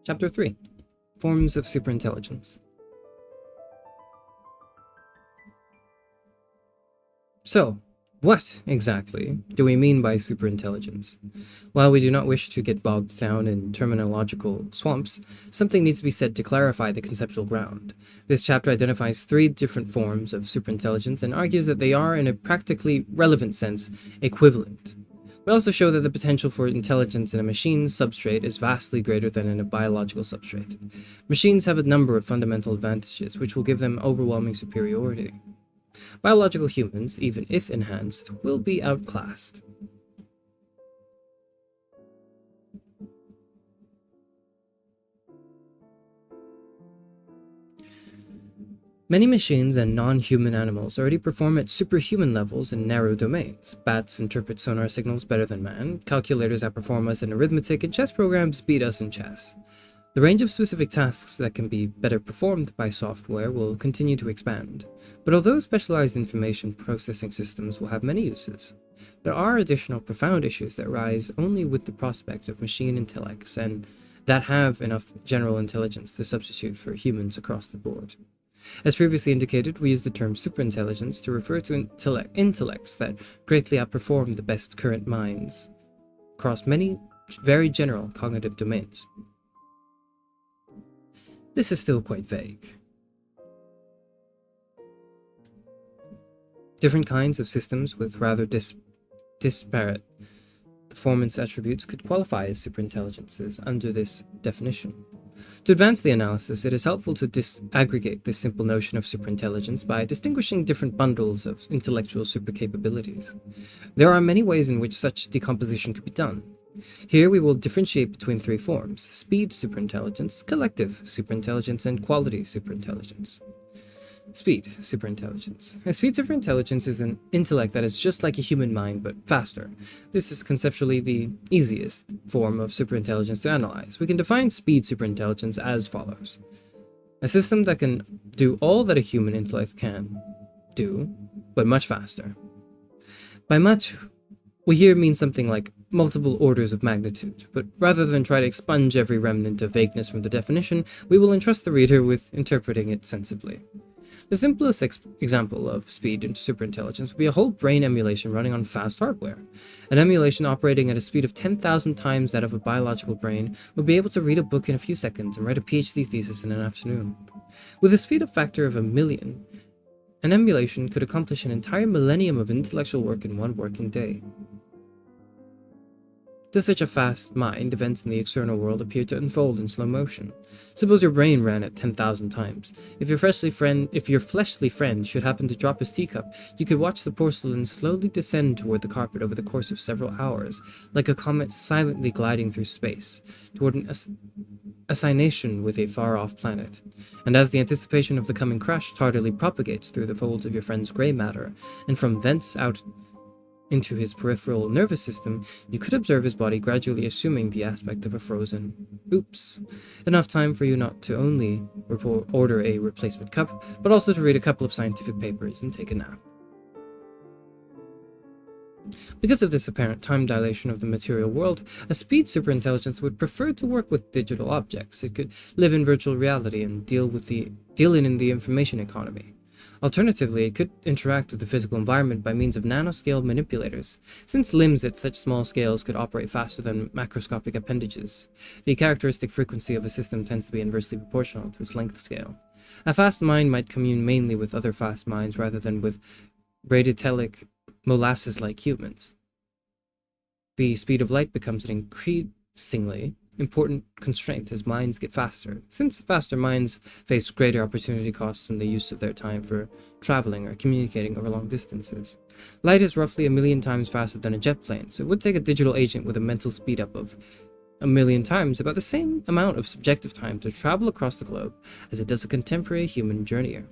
Chapter 3 Forms of Superintelligence. So, what exactly do we mean by superintelligence? While we do not wish to get bogged down in terminological swamps, something needs to be said to clarify the conceptual ground. This chapter identifies 3 different forms of superintelligence and argues that they are, in a practically relevant sense, equivalent. We also show that the potential for intelligence in a machine substrate is vastly greater than in a biological substrate. Machines have a number of fundamental advantages which will give them overwhelming superiority. Biological humans, even if enhanced, will be outclassed. Many machines and non-human animals already perform at superhuman levels in narrow domains. Bats interpret sonar signals better than man, calculators outperform us in arithmetic, and chess programs beat us in chess. The range of specific tasks that can be better performed by software will continue to expand, but although specialized information processing systems will have many uses, there are additional profound issues that rise only with the prospect of machine intellects and that have enough general intelligence to substitute for humans across the board. As previously indicated, we use the term superintelligence to refer to intellects that greatly outperform the best current minds across many very general cognitive domains. This is still quite vague. Different kinds of systems with rather disparate performance attributes could qualify as superintelligences under this definition. To advance the analysis, it is helpful to disaggregate this simple notion of superintelligence by distinguishing different bundles of intellectual supercapabilities. There are many ways in which such decomposition could be done. Here we will differentiate between 3 forms: speed superintelligence, collective superintelligence, and quality superintelligence. Speed superintelligence. A speed superintelligence is an intellect that is just like a human mind but faster. This is conceptually the easiest form of superintelligence to analyze. We can define speed superintelligence as follows: a system that can do all that a human intellect can do, but much faster. By much, we here mean something like multiple orders of magnitude, but rather than try to expunge every remnant of vagueness from the definition, we will entrust the reader with interpreting it sensibly. The simplest example of speed and superintelligence would be a whole brain emulation running on fast hardware. An emulation operating at a speed of 10,000 times that of a biological brain would be able to read a book in a few seconds and write a PhD thesis in an afternoon. With a speed factor of 1,000,000, an emulation could accomplish an entire millennium of intellectual work in one working day. To such a fast mind, events in the external world appear to unfold in slow motion. Suppose your brain ran at 10,000 times. If your fleshly friend should happen to drop his teacup, you could watch the porcelain slowly descend toward the carpet over the course of several hours, like a comet silently gliding through space, toward an assignation with a far-off planet. And as the anticipation of the coming crash tardily propagates through the folds of your friend's gray matter, and from thence out into his peripheral nervous system, you could observe his body gradually assuming the aspect of a frozen oops. Enough time for you not to only order a replacement cup, but also to read a couple of scientific papers and take a nap. Because of this apparent time dilation of the material world, a speed superintelligence would prefer to work with digital objects. It could live in virtual reality and deal in the information economy. Alternatively, it could interact with the physical environment by means of nanoscale manipulators, since limbs at such small scales could operate faster than macroscopic appendages. The characteristic frequency of a system tends to be inversely proportional to its length scale. A fast mind might commune mainly with other fast minds rather than with bradytelic molasses-like humans. The speed of light becomes an increasingly important constraint as minds get faster, since faster minds face greater opportunity costs in the use of their time for traveling or communicating over long distances. Light is roughly 1,000,000 times faster than a jet plane, so it would take a digital agent with a mental speed up of 1,000,000 times about the same amount of subjective time to travel across the globe as it does a contemporary human journeyer.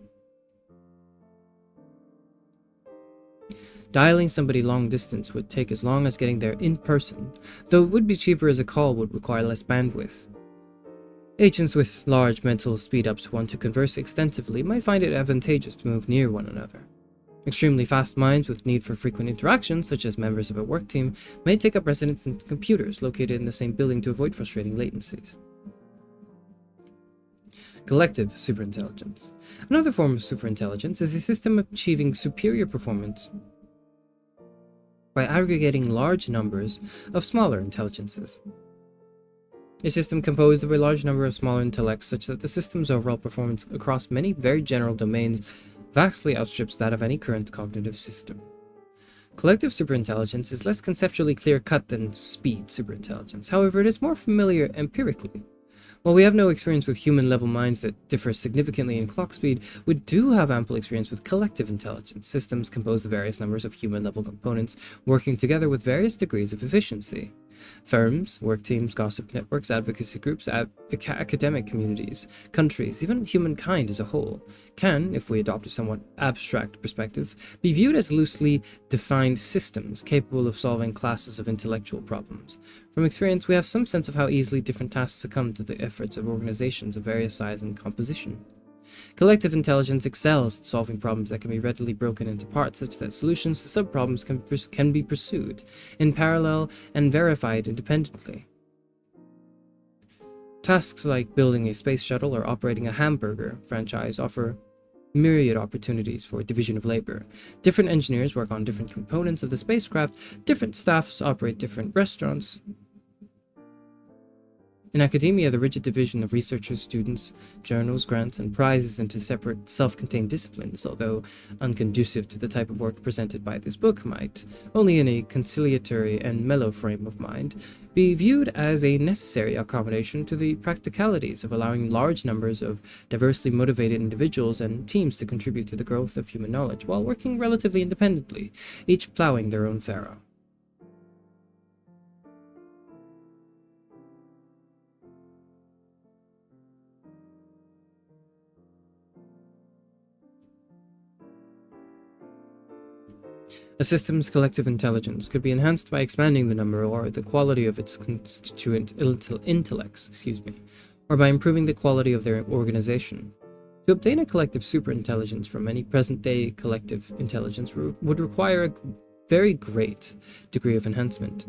Dialing somebody long distance would take as long as getting there in person, though it would be cheaper as a call would require less bandwidth. Agents with large mental speed-ups who want to converse extensively might find it advantageous to move near one another. Extremely fast minds with need for frequent interaction, such as members of a work team, may take up residence in computers located in the same building to avoid frustrating latencies. Collective superintelligence. Another form of superintelligence is a system achieving superior performance by aggregating large numbers of smaller intelligences. A system composed of a large number of smaller intellects such that the system's overall performance across many very general domains vastly outstrips that of any current cognitive system. Collective superintelligence is less conceptually clear-cut than speed superintelligence. However, it is more familiar empirically. While we have no experience with human-level minds that differ significantly in clock speed, we do have ample experience with collective intelligence, systems composed of various numbers of human-level components working together with various degrees of efficiency. Firms, work teams, gossip networks, advocacy groups, academic communities, countries, even humankind as a whole, can, if we adopt a somewhat abstract perspective, be viewed as loosely defined systems capable of solving classes of intellectual problems. From experience, we have some sense of how easily different tasks succumb to the efforts of organizations of various size and composition. Collective intelligence excels at solving problems that can be readily broken into parts such that solutions to sub-problems can be pursued in parallel and verified independently. Tasks like building a space shuttle or operating a hamburger franchise offer myriad opportunities for division of labor. Different engineers work on different components of the spacecraft, different staffs operate different restaurants. In academia, the rigid division of researchers, students, journals, grants, and prizes into separate, self-contained disciplines, although unconducive to the type of work presented by this book, might, only in a conciliatory and mellow frame of mind, be viewed as a necessary accommodation to the practicalities of allowing large numbers of diversely motivated individuals and teams to contribute to the growth of human knowledge while working relatively independently, each plowing their own furrow. A system's collective intelligence could be enhanced by expanding the number or the quality of its constituent intellects, or by improving the quality of their organization. To obtain a collective superintelligence from any present-day collective intelligence would require a very great degree of enhancement.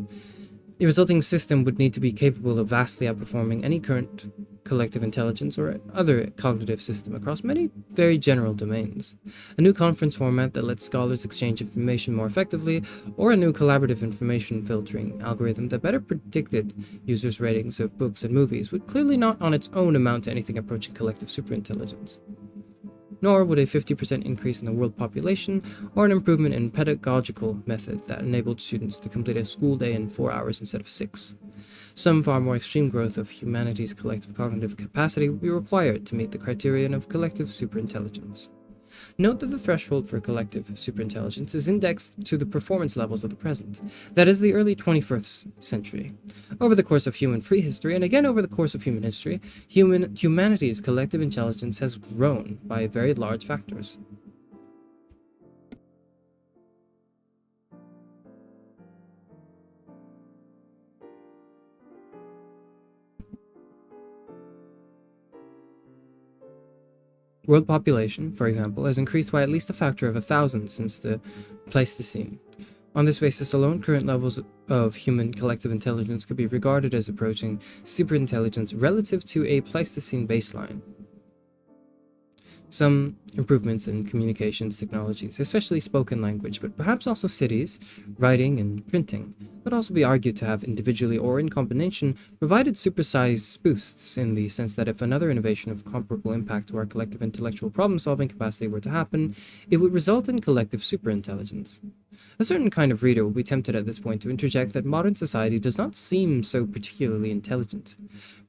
The resulting system would need to be capable of vastly outperforming any current collective intelligence or other cognitive system across many very general domains. A new conference format that lets scholars exchange information more effectively, or a new collaborative information filtering algorithm that better predicted users' ratings of books and movies would clearly not on its own amount to anything approaching collective superintelligence. Nor would a 50% increase in the world population or an improvement in pedagogical methods that enabled students to complete a school day in 4 hours instead of 6. Some far more extreme growth of humanity's collective cognitive capacity would be required to meet the criterion of collective superintelligence. Note that the threshold for collective superintelligence is indexed to the performance levels of the present, that is, the early 21st century. Over the course of human prehistory, and again over the course of human history, humanity's collective intelligence has grown by very large factors. World population, for example, has increased by at least a factor of 1,000 since the Pleistocene. On this basis alone, current levels of human collective intelligence could be regarded as approaching superintelligence relative to a Pleistocene baseline. Some improvements in communications technologies, especially spoken language, but perhaps also cities, writing, and printing, could also be argued to have individually or in combination provided supersized boosts, in the sense that if another innovation of comparable impact to our collective intellectual problem-solving capacity were to happen, it would result in collective superintelligence. A certain kind of reader will be tempted at this point to interject that modern society does not seem so particularly intelligent.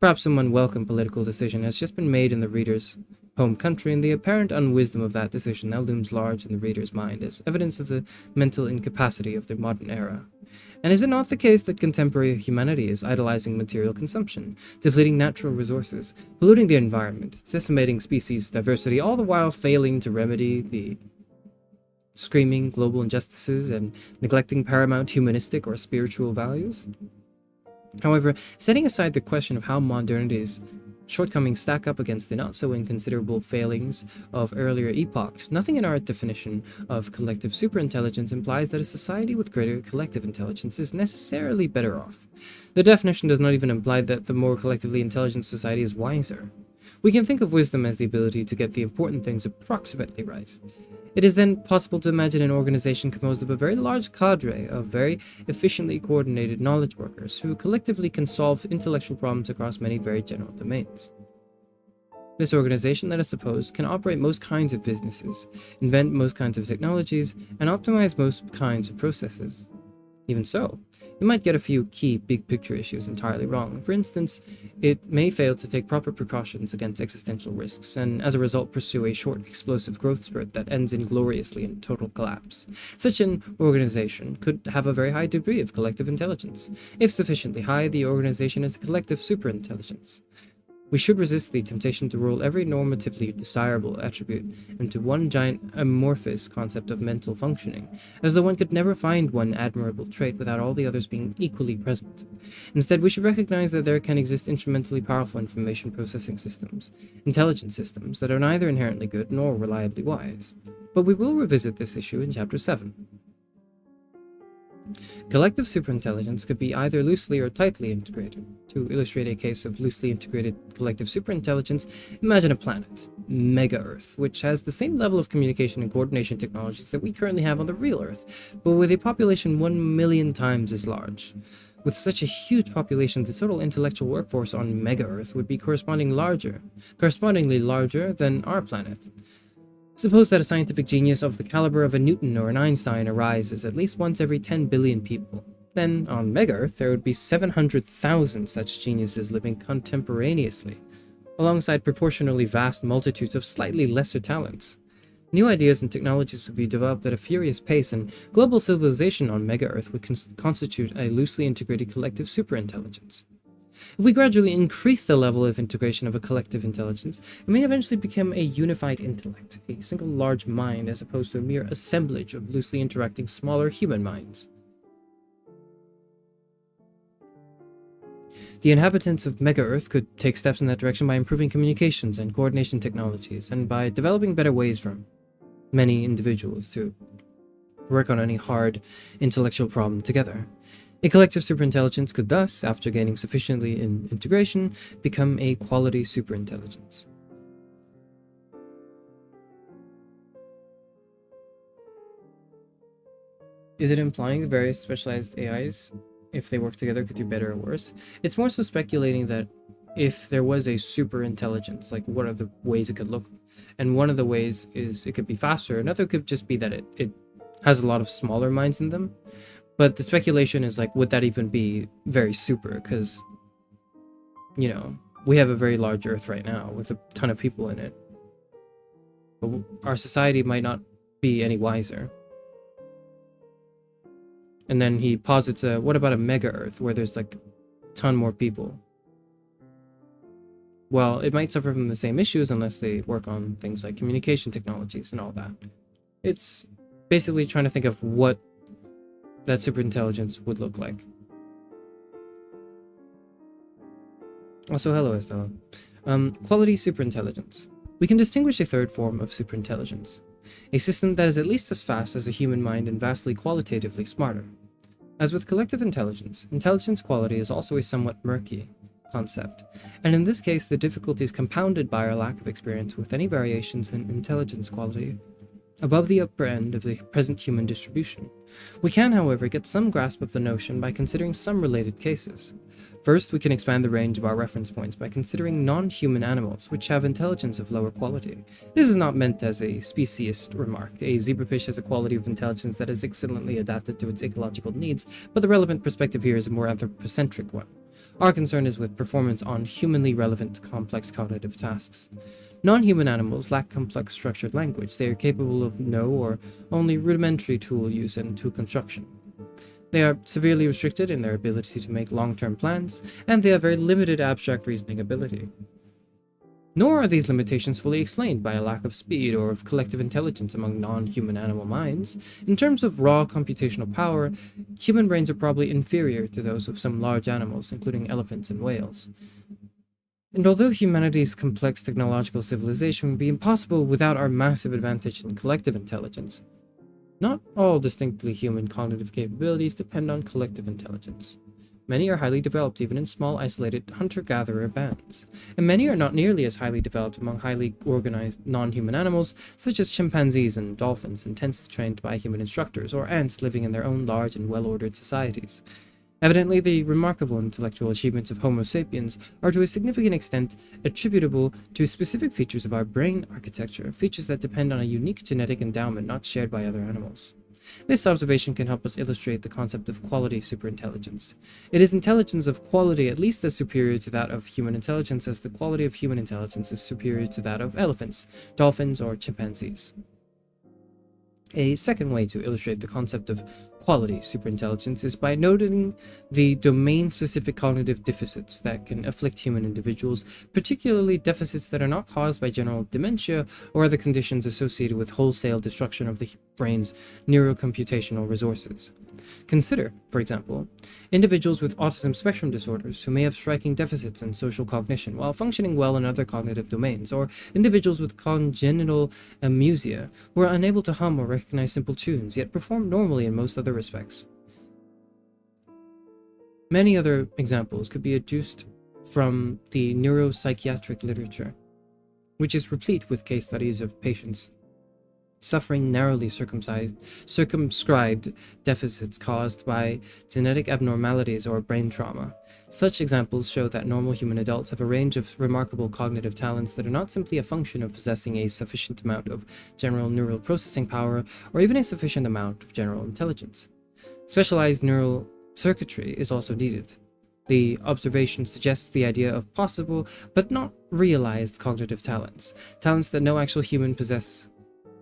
Perhaps some unwelcome political decision has just been made in the reader's home country, and the apparent unwisdom of that decision now looms large in the reader's mind as evidence of the mental incapacity of the modern era. And is it not the case that contemporary humanity is idolizing material consumption, depleting natural resources, polluting the environment, decimating species diversity, all the while failing to remedy the screaming global injustices and neglecting paramount humanistic or spiritual values? However, setting aside the question of how modernity's shortcomings stack up against the not-so-inconsiderable failings of earlier epochs, nothing in our definition of collective superintelligence implies that a society with greater collective intelligence is necessarily better off. The definition does not even imply that the more collectively intelligent society is wiser. We can think of wisdom as the ability to get the important things approximately right. It is then possible to imagine an organization composed of a very large cadre of very efficiently coordinated knowledge workers who collectively can solve intellectual problems across many very general domains. This organization, let us suppose, can operate most kinds of businesses, invent most kinds of technologies, and optimize most kinds of processes. Even so, it might get a few key big-picture issues entirely wrong. For instance, it may fail to take proper precautions against existential risks, and as a result pursue a short, explosive growth spurt that ends ingloriously in total collapse. Such an organization could have a very high degree of collective intelligence. If sufficiently high, the organization is a collective superintelligence. We should resist the temptation to roll every normatively desirable attribute into one giant amorphous concept of mental functioning, as though one could never find one admirable trait without all the others being equally present. Instead, we should recognize that there can exist instrumentally powerful information processing systems, intelligence systems, that are neither inherently good nor reliably wise. But we will revisit this issue in Chapter 7. Collective superintelligence could be either loosely or tightly integrated. To illustrate a case of loosely integrated collective superintelligence, imagine a planet, Mega Earth, which has the same level of communication and coordination technologies that we currently have on the real Earth, but with a population 1,000,000 times as large. With such a huge population, the total intellectual workforce on Mega Earth would be correspondingly larger than our planet. Suppose that a scientific genius of the caliber of a Newton or an Einstein arises at least once every 10 billion people. Then, on Mega-Earth, there would be 700,000 such geniuses living contemporaneously, alongside proportionally vast multitudes of slightly lesser talents. New ideas and technologies would be developed at a furious pace, and global civilization on Mega-Earth would constitute a loosely integrated collective superintelligence. If we gradually increase the level of integration of a collective intelligence, it may eventually become a unified intellect, a single large mind as opposed to a mere assemblage of loosely interacting smaller human minds. The inhabitants of Mega-Earth could take steps in that direction by improving communications and coordination technologies, and by developing better ways for many individuals to work on any hard intellectual problem together. A collective superintelligence could thus, after gaining sufficiently in integration, become a quality superintelligence. Is it implying that various specialized AIs, if they work together, could do better or worse? It's more so speculating that if there was a superintelligence, like what are the ways it could look? And one of the ways is it could be faster. Another could just be that it has a lot of smaller minds in them. But the speculation is like, would that even be very super? Because, you know, we have a very large Earth right now with a ton of people in it. But our society might not be any wiser. And then he posits what about a mega Earth where there's like a ton more people? Well, it might suffer from the same issues unless they work on things like communication technologies and all that. It's basically trying to think of what that superintelligence would look like. Also, hello, Estella. Quality superintelligence. We can distinguish a third form of superintelligence. A system that is at least as fast as a human mind and vastly qualitatively smarter. As with collective intelligence, intelligence quality is also a somewhat murky concept, and in this case the difficulty is compounded by our lack of experience with any variations in intelligence quality above the upper end of the present human distribution. We can, however, get some grasp of the notion by considering some related cases. First, we can expand the range of our reference points by considering non-human animals, which have intelligence of lower quality. This is not meant as a speciesist remark. A zebrafish has a quality of intelligence that is excellently adapted to its ecological needs, but the relevant perspective here is a more anthropocentric one. Our concern is with performance on humanly relevant complex cognitive tasks. Non-human animals lack complex structured language. They are capable of no or only rudimentary tool use and tool construction. They are severely restricted in their ability to make long-term plans, and they have very limited abstract reasoning ability. Nor are these limitations fully explained by a lack of speed or of collective intelligence among non-human animal minds. In terms of raw computational power, human brains are probably inferior to those of some large animals, including elephants and whales. And although humanity's complex technological civilization would be impossible without our massive advantage in collective intelligence, not all distinctly human cognitive capabilities depend on collective intelligence. Many are highly developed even in small, isolated hunter-gatherer bands, and many are not nearly as highly developed among highly organized non-human animals, such as chimpanzees and dolphins intensely trained by human instructors, or ants living in their own large and well-ordered societies. Evidently, the remarkable intellectual achievements of Homo sapiens are to a significant extent attributable to specific features of our brain architecture, features that depend on a unique genetic endowment not shared by other animals. This observation can help us illustrate the concept of quality superintelligence. It is intelligence of quality at least as superior to that of human intelligence as the quality of human intelligence is superior to that of elephants, dolphins, or chimpanzees. A second way to illustrate the concept of quality superintelligence is by noting the domain-specific cognitive deficits that can afflict human individuals, particularly deficits that are not caused by general dementia or other conditions associated with wholesale destruction of the brain's neurocomputational resources. Consider, for example, individuals with autism spectrum disorders who may have striking deficits in social cognition while functioning well in other cognitive domains, or individuals with congenital amusia who are unable to hum or recognize simple tunes, yet perform normally in most other respects. Many other examples could be adduced from the neuropsychiatric literature, which is replete with case studies of patients suffering narrowly circumscribed deficits caused by genetic abnormalities or brain trauma. Such examples show that normal human adults have a range of remarkable cognitive talents that are not simply a function of possessing a sufficient amount of general neural processing power or even a sufficient amount of general intelligence. Specialized neural circuitry is also needed. The observation suggests the idea of possible but not realized cognitive talents, talents that no actual human possesses.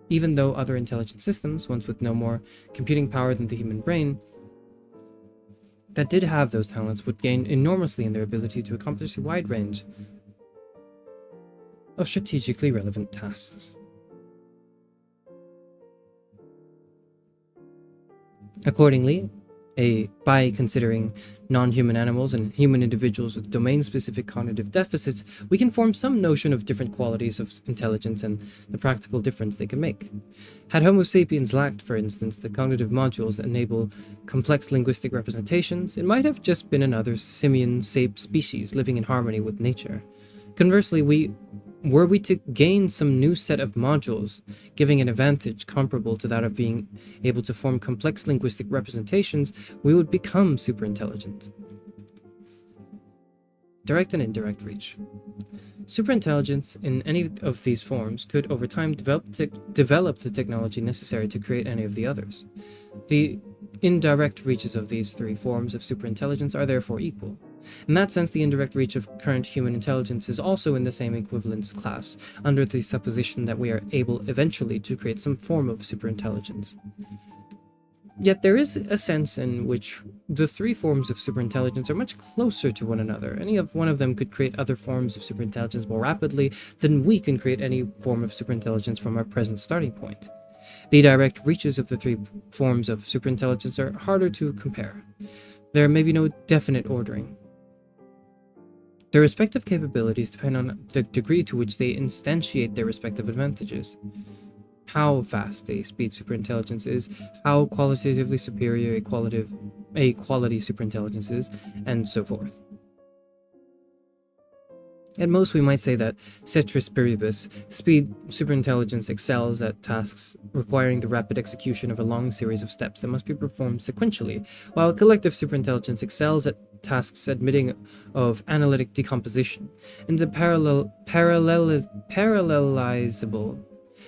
Even though other intelligent systems, ones with no more computing power than the human brain, that did have those talents would gain enormously in their ability to accomplish a wide range of strategically relevant tasks. Accordingly, by considering non-human animals and human individuals with domain-specific cognitive deficits, we can form some notion of different qualities of intelligence and the practical difference they can make. Had Homo sapiens lacked, for instance, the cognitive modules that enable complex linguistic representations, it might have just been another simian species living in harmony with nature. Conversely, were we to gain some new set of modules, giving an advantage comparable to that of being able to form complex linguistic representations, we would become superintelligent. Direct and indirect reach. Superintelligence in any of these forms could over time develop the technology necessary to create any of the others. The indirect reaches of these three forms of superintelligence are therefore equal. In that sense, the indirect reach of current human intelligence is also in the same equivalence class, under the supposition that we are able eventually to create some form of superintelligence. Yet there is a sense in which the three forms of superintelligence are much closer to one another. Any of one of them could create other forms of superintelligence more rapidly than we can create any form of superintelligence from our present starting point. The direct reaches of the three forms of superintelligence are harder to compare. There may be no definite ordering. Their respective capabilities depend on the degree to which they instantiate their respective advantages. How fast a speed superintelligence is, how qualitatively superior a quality superintelligence is, and so forth. At most, we might say that ceteris paribus, speed superintelligence excels at tasks requiring the rapid execution of a long series of steps that must be performed sequentially, while collective superintelligence excels at tasks admitting of analytic decomposition into parallelizable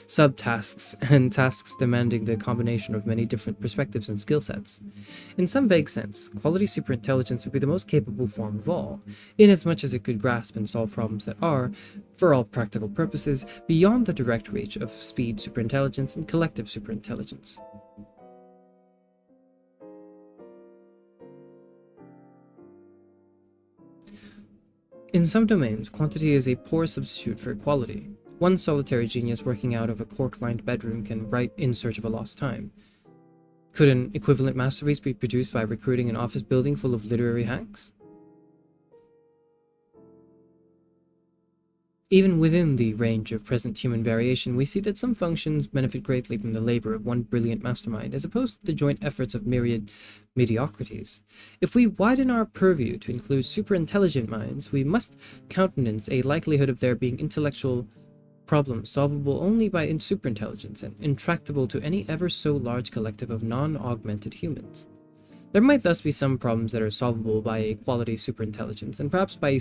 subtasks and tasks demanding the combination of many different perspectives and skill sets. In some vague sense, quality superintelligence would be the most capable form of all, inasmuch as it could grasp and solve problems that are, for all practical purposes, beyond the direct reach of speed superintelligence and collective superintelligence. In some domains, quantity is a poor substitute for quality. One solitary genius working out of a cork-lined bedroom can write In Search of a Lost Time. Could an equivalent masterpiece be produced by recruiting an office building full of literary hacks? Even within the range of present human variation, we see that some functions benefit greatly from the labor of one brilliant mastermind, as opposed to the joint efforts of myriad mediocrities. If we widen our purview to include superintelligent minds, we must countenance a likelihood of there being intellectual problems solvable only by superintelligence and intractable to any ever so large collective of non-augmented humans. There might thus be some problems that are solvable by a quality superintelligence, and perhaps by a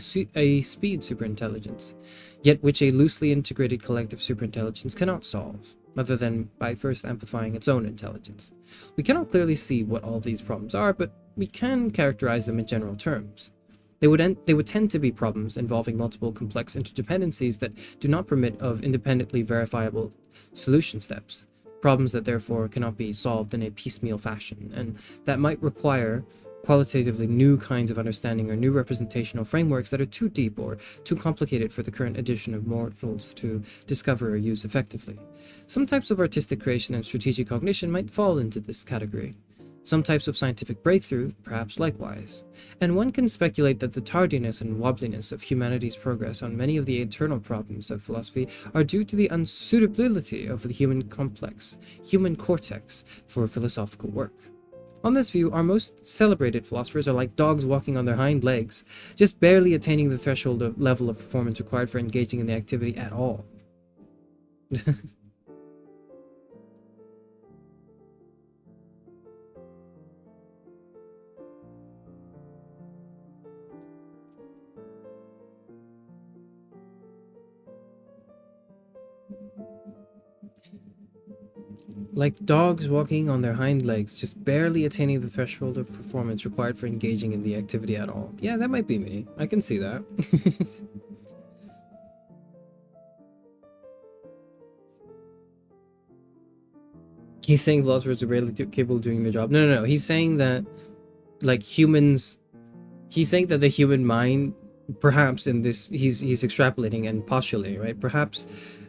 speed superintelligence, yet which a loosely integrated collective superintelligence cannot solve, other than by first amplifying its own intelligence. We cannot clearly see what all these problems are, but we can characterize them in general terms. They would tend to be problems involving multiple complex interdependencies that do not permit of independently verifiable solution steps. Problems that therefore cannot be solved in a piecemeal fashion, and that might require qualitatively new kinds of understanding or new representational frameworks that are too deep or too complicated for the current edition of mortals to discover or use effectively. Some types of artistic creation and strategic cognition might fall into this category. Some types of scientific breakthrough, perhaps likewise. And one can speculate that the tardiness and wobbliness of humanity's progress on many of the internal problems of philosophy are due to the unsuitability of the human cortex, for philosophical work. On this view, our most celebrated philosophers are like dogs walking on their hind legs, just barely attaining the threshold of level of performance required for engaging in the activity at all. Like dogs walking on their hind legs, just barely attaining the threshold of performance required for engaging in the activity at all. Yeah, that might be me. I can see that. He's saying philosophers are barely capable of doing their job. No. He's saying that, like, humans... He's saying that the human mind, perhaps in this... He's extrapolating and postulating, right? Perhaps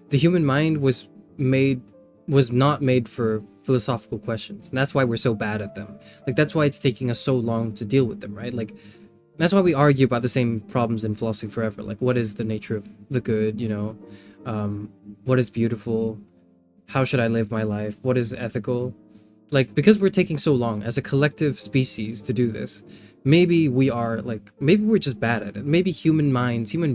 the human mind was not made for philosophical questions, and that's why we're so bad at them. Like, that's why it's taking us so long to deal with them, right? Like, that's why we argue about the same problems in philosophy forever. Like, what is the nature of the good, you know? What is beautiful? How should I live my life? What is ethical? Like, because we're taking so long as a collective species to do this, maybe we're just bad at it. Maybe human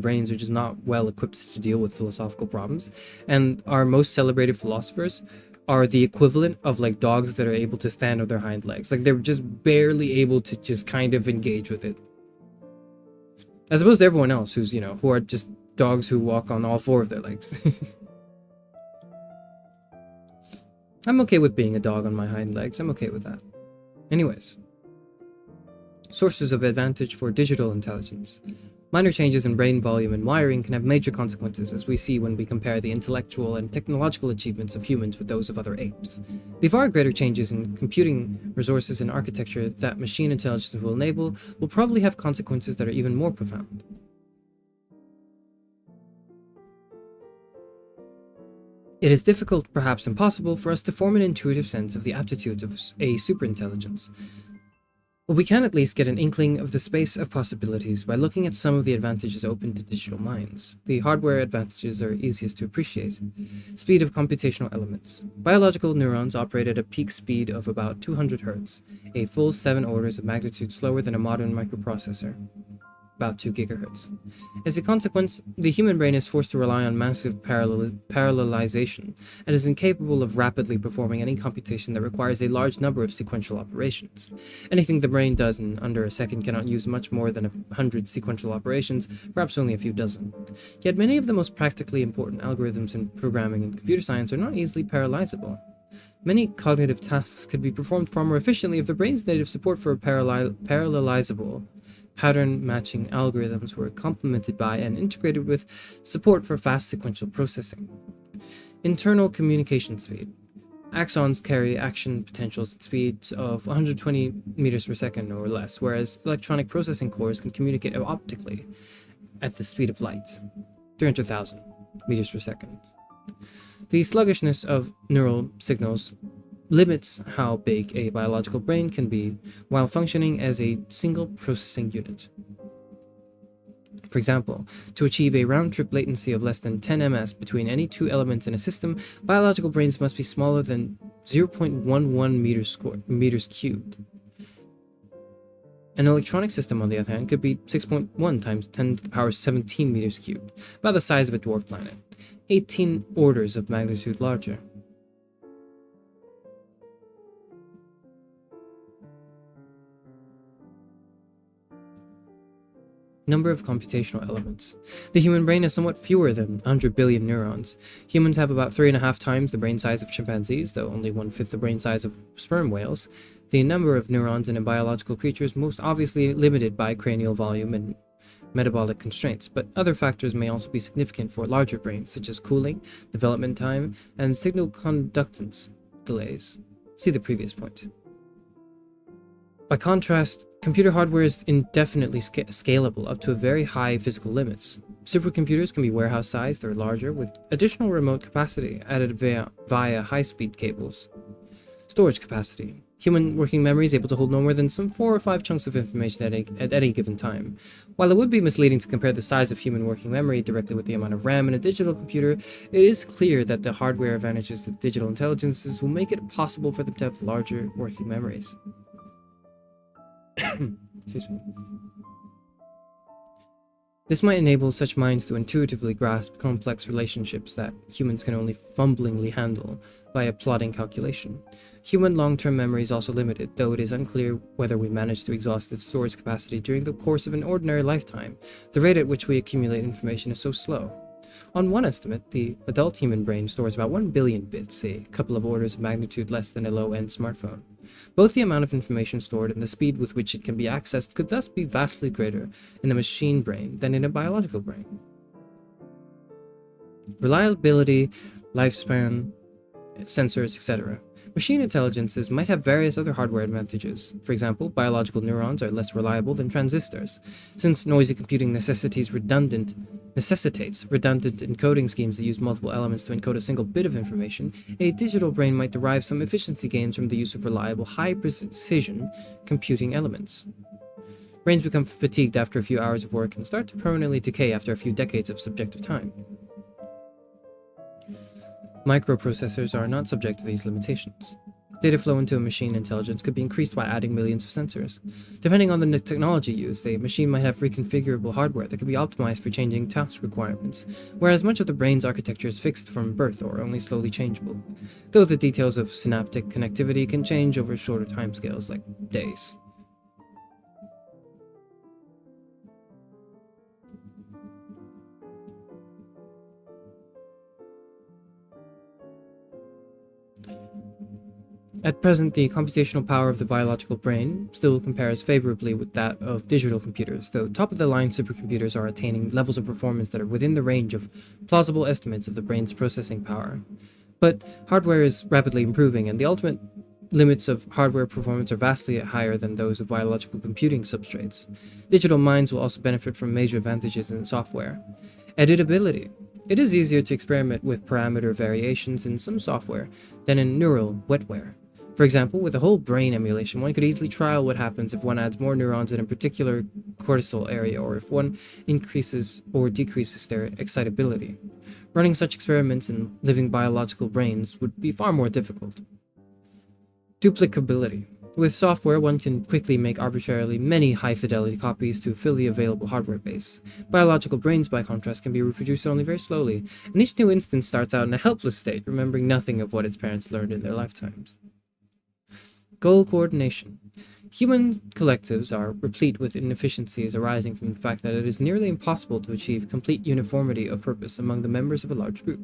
brains are just not well equipped to deal with philosophical problems. And our most celebrated philosophers are the equivalent of like dogs that are able to stand on their hind legs. Like, they're just barely able to just kind of engage with it. As opposed to everyone else who are just dogs who walk on all four of their legs. I'm okay with being a dog on my hind legs. I'm okay with that. Anyways. Sources of advantage for digital intelligence. Minor changes in brain volume and wiring can have major consequences, as we see when we compare the intellectual and technological achievements of humans with those of other apes. The far greater changes in computing resources and architecture that machine intelligence will enable will probably have consequences that are even more profound. It is difficult, perhaps impossible, for us to form an intuitive sense of the aptitudes of a superintelligence. We can at least get an inkling of the space of possibilities by looking at some of the advantages open to digital minds. The hardware advantages are easiest to appreciate. Speed of computational elements. Biological neurons operate at a peak speed of about 200 Hz, a full 7 orders of magnitude slower than a modern microprocessor. About 2 GHz. As a consequence, the human brain is forced to rely on massive parallelization and is incapable of rapidly performing any computation that requires a large number of sequential operations. Anything the brain does in under a second cannot use much more than 100 sequential operations, perhaps only a few dozen. Yet many of the most practically important algorithms in programming and computer science are not easily parallelizable. Many cognitive tasks could be performed far more efficiently if the brain's native support for parallelizable pattern matching algorithms were complemented by and integrated with support for fast sequential processing. Internal communication speed. Axons carry action potentials at speeds of 120 meters per second or less, whereas electronic processing cores can communicate optically at the speed of light, 300,000 meters per second. The sluggishness of neural signals limits how big a biological brain can be while functioning as a single processing unit. For example, to achieve a round-trip latency of less than 10 ms between any two elements in a system, biological brains must be smaller than 0.11 meters cubed. An electronic system, on the other hand, could be 6.1 times 10 to the power 17 meters cubed, about the size of a dwarf planet, 18 orders of magnitude larger. Number of computational elements. The human brain has somewhat fewer than 100 billion neurons. Humans have about 3.5 times the brain size of chimpanzees, though only 1/5 the brain size of sperm whales. The number of neurons in a biological creature is most obviously limited by cranial volume and metabolic constraints, but other factors may also be significant for larger brains, such as cooling, development time, and signal conductance delays. See the previous point. By contrast, computer hardware is indefinitely scalable up to very high physical limits. Supercomputers can be warehouse-sized or larger, with additional remote capacity added via high-speed cables. Storage capacity. Human working memory is able to hold no more than some 4 or 5 chunks of information at any given time. While it would be misleading to compare the size of human working memory directly with the amount of RAM in a digital computer, it is clear that the hardware advantages of digital intelligences will make it possible for them to have larger working memories. Excuse me. This might enable such minds to intuitively grasp complex relationships that humans can only fumblingly handle via plotting calculation. Human long-term memory is also limited, though it is unclear whether we manage to exhaust its storage capacity during the course of an ordinary lifetime. The rate at which we accumulate information is so slow. On one estimate, the adult human brain stores about 1 billion bits, a couple of orders of magnitude less than a low-end smartphone. Both the amount of information stored and the speed with which it can be accessed could thus be vastly greater in a machine brain than in a biological brain. Reliability, lifespan, sensors, etc. Machine intelligences might have various other hardware advantages. For example, biological neurons are less reliable than transistors. Since noisy computing necessitates redundant encoding schemes that use multiple elements to encode a single bit of information, a digital brain might derive some efficiency gains from the use of reliable, high-precision computing elements. Brains become fatigued after a few hours of work and start to permanently decay after a few decades of subjective time. Microprocessors are not subject to these limitations. Data flow into a machine intelligence could be increased by adding millions of sensors. Depending on the technology used, a machine might have reconfigurable hardware that could be optimized for changing task requirements, whereas much of the brain's architecture is fixed from birth or only slowly changeable, though the details of synaptic connectivity can change over shorter timescales like days. At present, the computational power of the biological brain still compares favorably with that of digital computers, though top-of-the-line supercomputers are attaining levels of performance that are within the range of plausible estimates of the brain's processing power. But hardware is rapidly improving, and the ultimate limits of hardware performance are vastly higher than those of biological computing substrates. Digital minds will also benefit from major advantages in software. Editability. It is easier to experiment with parameter variations in some software than in neural wetware. For example, with a whole brain emulation, one could easily trial what happens if one adds more neurons in a particular cortical area, or if one increases or decreases their excitability. Running such experiments in living biological brains would be far more difficult. Duplicability. With software, one can quickly make arbitrarily many high-fidelity copies to fill the available hardware base. Biological brains, by contrast, can be reproduced only very slowly, and each new instance starts out in a helpless state, remembering nothing of what its parents learned in their lifetimes. Goal coordination. Human collectives are replete with inefficiencies arising from the fact that it is nearly impossible to achieve complete uniformity of purpose among the members of a large group,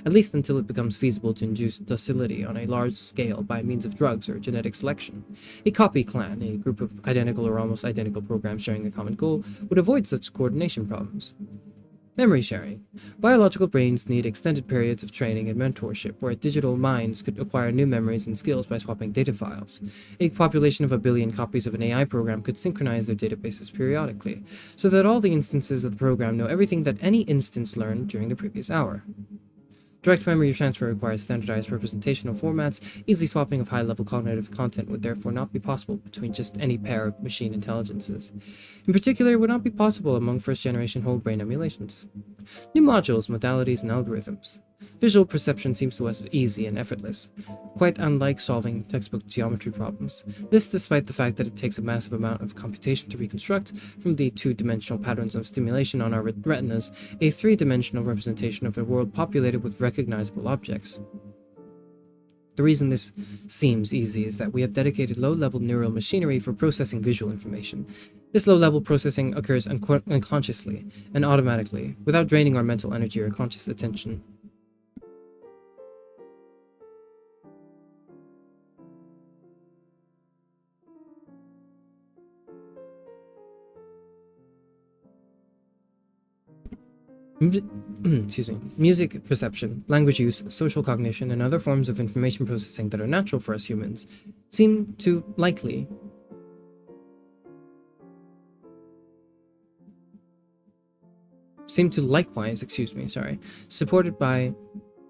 at least until it becomes feasible to induce docility on a large scale by means of drugs or genetic selection. A copy clan, a group of identical or almost identical programs sharing a common goal, would avoid such coordination problems. Memory sharing. Biological brains need extended periods of training and mentorship, where digital minds could acquire new memories and skills by swapping data files. A population of 1 billion copies of an AI program could synchronize their databases periodically, so that all the instances of the program know everything that any instance learned during the previous hour. Direct memory transfer requires standardized representational formats. Easy swapping of high-level cognitive content would therefore not be possible between just any pair of machine intelligences. In particular, it would not be possible among first-generation whole-brain emulations. New modules, modalities, and algorithms. Visual perception seems to us easy and effortless, quite unlike solving textbook geometry problems. This despite the fact that it takes a massive amount of computation to reconstruct, from the two-dimensional patterns of stimulation on our retinas, a three-dimensional representation of a world populated with recognizable objects. The reason this seems easy is that we have dedicated low-level neural machinery for processing visual information. This low-level processing occurs unconsciously and automatically, without draining our mental energy or conscious attention. Music perception, language use, social cognition, and other forms of information processing that are natural for us humans seem to likewise supported by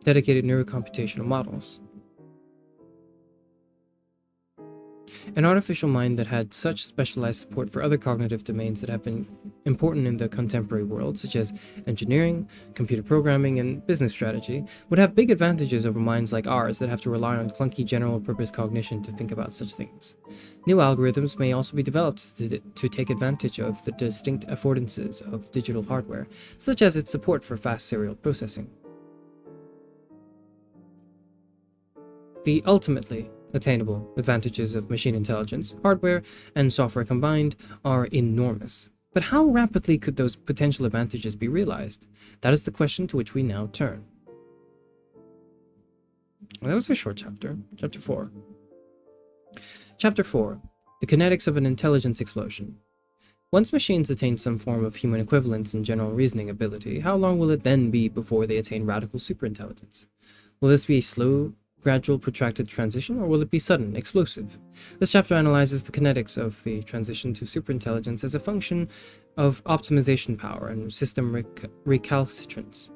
dedicated neurocomputational models. An artificial mind that had such specialized support for other cognitive domains that have been important in the contemporary world, such as engineering, computer programming, and business strategy, would have big advantages over minds like ours that have to rely on clunky general-purpose cognition to think about such things. New algorithms may also be developed to take advantage of the distinct affordances of digital hardware, such as its support for fast serial processing. The ultimately attainable advantages of machine intelligence, hardware, and software combined are enormous. But how rapidly could those potential advantages be realized? That is the question to which we now turn. Well, that was a short chapter. Chapter 4. Chapter 4. The kinetics of an intelligence explosion. Once machines attain some form of human equivalence in general reasoning ability, how long will it then be before they attain radical superintelligence? Will this be a slow, gradual, protracted transition, or will it be sudden, explosive? This chapter analyzes the kinetics of the transition to superintelligence as a function of optimization power and system recalcitrance.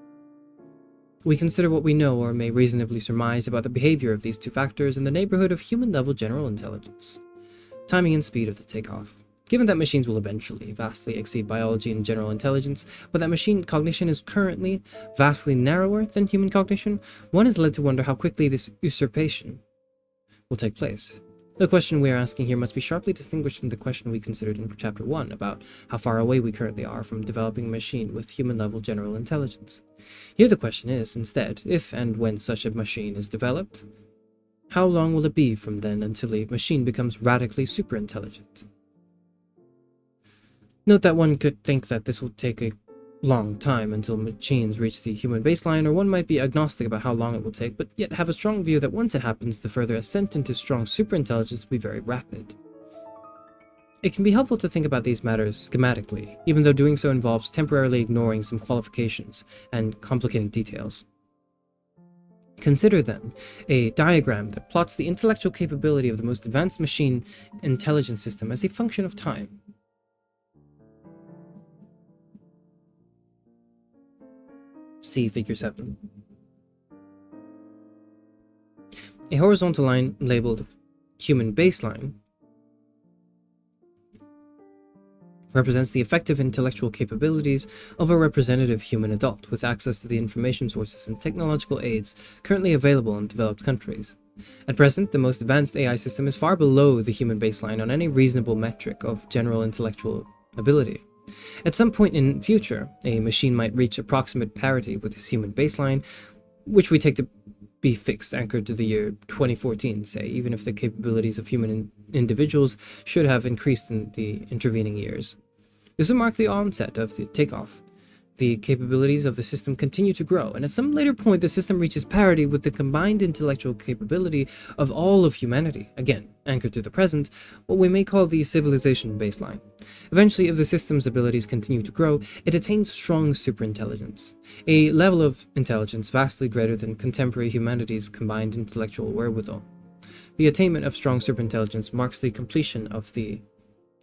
We consider what we know or may reasonably surmise about the behavior of these two factors in the neighborhood of human-level general intelligence. Timing and speed of the takeoff. Given that machines will eventually vastly exceed biology and general intelligence, but that machine cognition is currently vastly narrower than human cognition, one is led to wonder how quickly this usurpation will take place. The question we are asking here must be sharply distinguished from the question we considered in Chapter 1 about how far away we currently are from developing a machine with human-level general intelligence. Here the question is, instead, if and when such a machine is developed, how long will it be from then until a machine becomes radically superintelligent? Note that one could think that this will take a long time until machines reach the human baseline, or one might be agnostic about how long it will take, but yet have a strong view that once it happens, the further ascent into strong superintelligence will be very rapid. It can be helpful to think about these matters schematically, even though doing so involves temporarily ignoring some qualifications and complicating details. Consider, then, a diagram that plots the intellectual capability of the most advanced machine intelligence system as a function of time. See Figure 7. A horizontal line labeled human baseline represents the effective intellectual capabilities of a representative human adult with access to the information sources and technological aids currently available in developed countries. At present, the most advanced AI system is far below the human baseline on any reasonable metric of general intellectual ability. At some point in future, a machine might reach approximate parity with its human baseline, which we take to be fixed, anchored to the year 2014, say, even if the capabilities of human individuals should have increased in the intervening years. This will mark the onset of the takeoff. The capabilities of the system continue to grow, and at some later point the system reaches parity with the combined intellectual capability of all of humanity, again, anchored to the present, what we may call the civilization baseline. Eventually, if the system's abilities continue to grow, it attains strong superintelligence, a level of intelligence vastly greater than contemporary humanity's combined intellectual wherewithal. The attainment of strong superintelligence marks the completion of the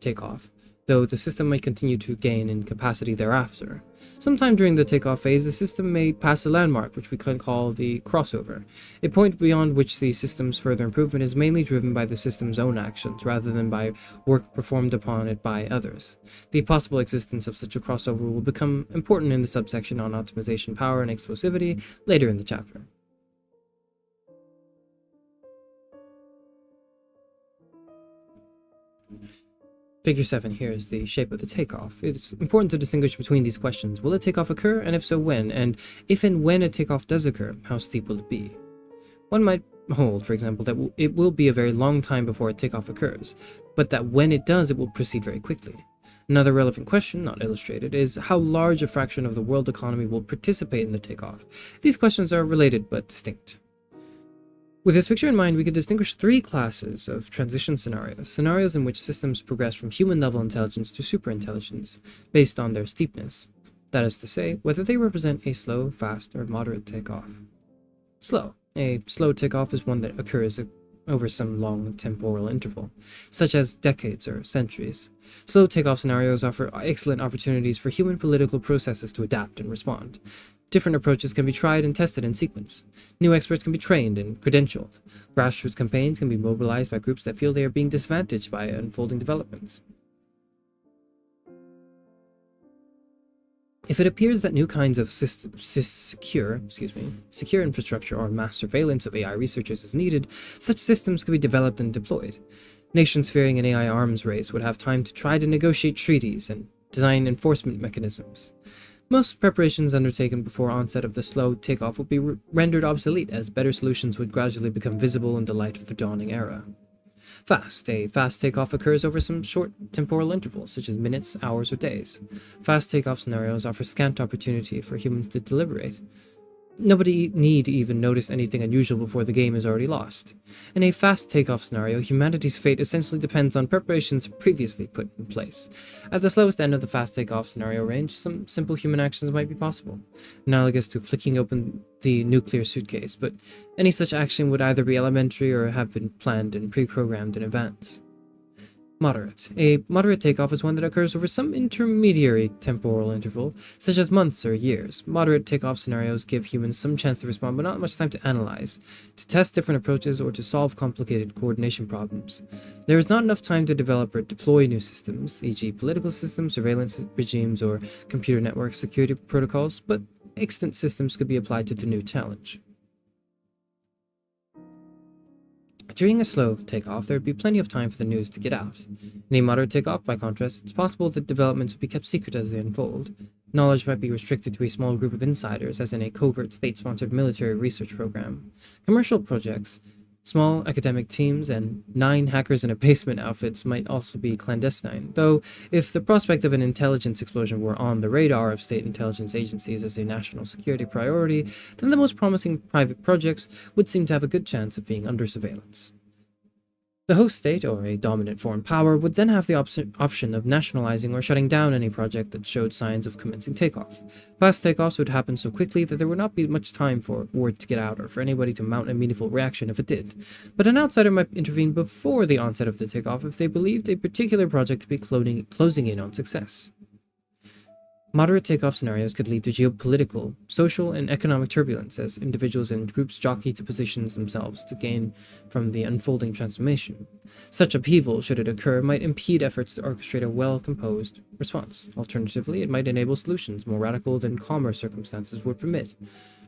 takeoff, though the system may continue to gain in capacity thereafter. Sometime during the takeoff phase, the system may pass a landmark, which we can call the crossover, a point beyond which the system's further improvement is mainly driven by the system's own actions, rather than by work performed upon it by others. The possible existence of such a crossover will become important in the subsection on optimization power and explosivity later in the chapter. Figure 7 here is the shape of the takeoff. It's important to distinguish between these questions. Will a takeoff occur, and if so, when? And if and when a takeoff does occur, how steep will it be? One might hold, for example, that it will be a very long time before a takeoff occurs, but that when it does, it will proceed very quickly. Another relevant question, not illustrated, is how large a fraction of the world economy will participate in the takeoff. These questions are related but distinct. With this picture in mind, we could distinguish three classes of transition scenarios in which systems progress from human-level intelligence to superintelligence, based on their steepness. That is to say, whether they represent a slow, fast, or moderate takeoff. Slow. A slow takeoff is one that occurs over some long temporal interval, such as decades or centuries. Slow takeoff scenarios offer excellent opportunities for human political processes to adapt and respond. Different approaches can be tried and tested in sequence. New experts can be trained and credentialed. Grassroots campaigns can be mobilized by groups that feel they are being disadvantaged by unfolding developments. If it appears that new kinds of secure infrastructure or mass surveillance of AI researchers is needed, such systems could be developed and deployed. Nations fearing an AI arms race would have time to try to negotiate treaties and design enforcement mechanisms. Most preparations undertaken before onset of the slow takeoff would be rendered obsolete, as better solutions would gradually become visible in the light of the dawning era. Fast. A fast takeoff occurs over some short temporal intervals, such as minutes, hours, or days. Fast takeoff scenarios offer scant opportunity for humans to deliberate. Nobody need even notice anything unusual before the game is already lost. In a fast takeoff scenario, humanity's fate essentially depends on preparations previously put in place. At the slowest end of the fast takeoff scenario range, some simple human actions might be possible, analogous to flicking open the nuclear suitcase, but any such action would either be elementary or have been planned and pre-programmed in advance. Moderate. A moderate takeoff is one that occurs over some intermediary temporal interval, such as months or years. Moderate takeoff scenarios give humans some chance to respond, but not much time to analyze, to test different approaches, or to solve complicated coordination problems. There is not enough time to develop or deploy new systems, e.g. political systems, surveillance regimes, or computer network security protocols, but extant systems could be applied to the new challenge. During a slow takeoff, there would be plenty of time for the news to get out. In a moderate takeoff, by contrast, it's possible that developments would be kept secret as they unfold. Knowledge might be restricted to a small group of insiders, as in a covert state-sponsored military research program. Commercial projects, small academic teams, and 9 hackers in a basement outfits might also be clandestine, though if the prospect of an intelligence explosion were on the radar of state intelligence agencies as a national security priority, then the most promising private projects would seem to have a good chance of being under surveillance. The host state, or a dominant foreign power, would then have the option of nationalizing or shutting down any project that showed signs of commencing takeoff. Fast takeoffs would happen so quickly that there would not be much time for word to get out or for anybody to mount a meaningful reaction if it did. But an outsider might intervene before the onset of the takeoff if they believed a particular project to be closing in on success. Moderate takeoff scenarios could lead to geopolitical, social, and economic turbulence as individuals and groups jockey to position themselves to gain from the unfolding transformation. Such upheaval, should it occur, might impede efforts to orchestrate a well-composed response. Alternatively, it might enable solutions more radical than calmer circumstances would permit.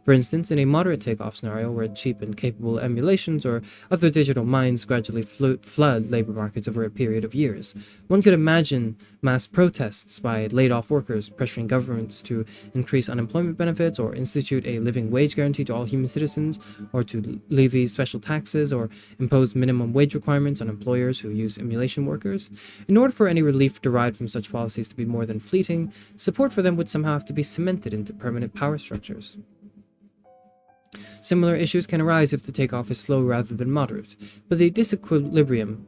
For instance, in a moderate takeoff scenario where cheap and capable emulations or other digital minds gradually flood labor markets over a period of years, one could imagine mass protests by laid-off workers pressuring governments to increase unemployment benefits or institute a living wage guarantee to all human citizens, or to levy special taxes or impose minimum wage requirements on employers who use emulation workers. In order for any relief derived from such policies to be more than fleeting, support for them would somehow have to be cemented into permanent power structures. Similar issues can arise if the takeoff is slow rather than moderate, but the disequilibrium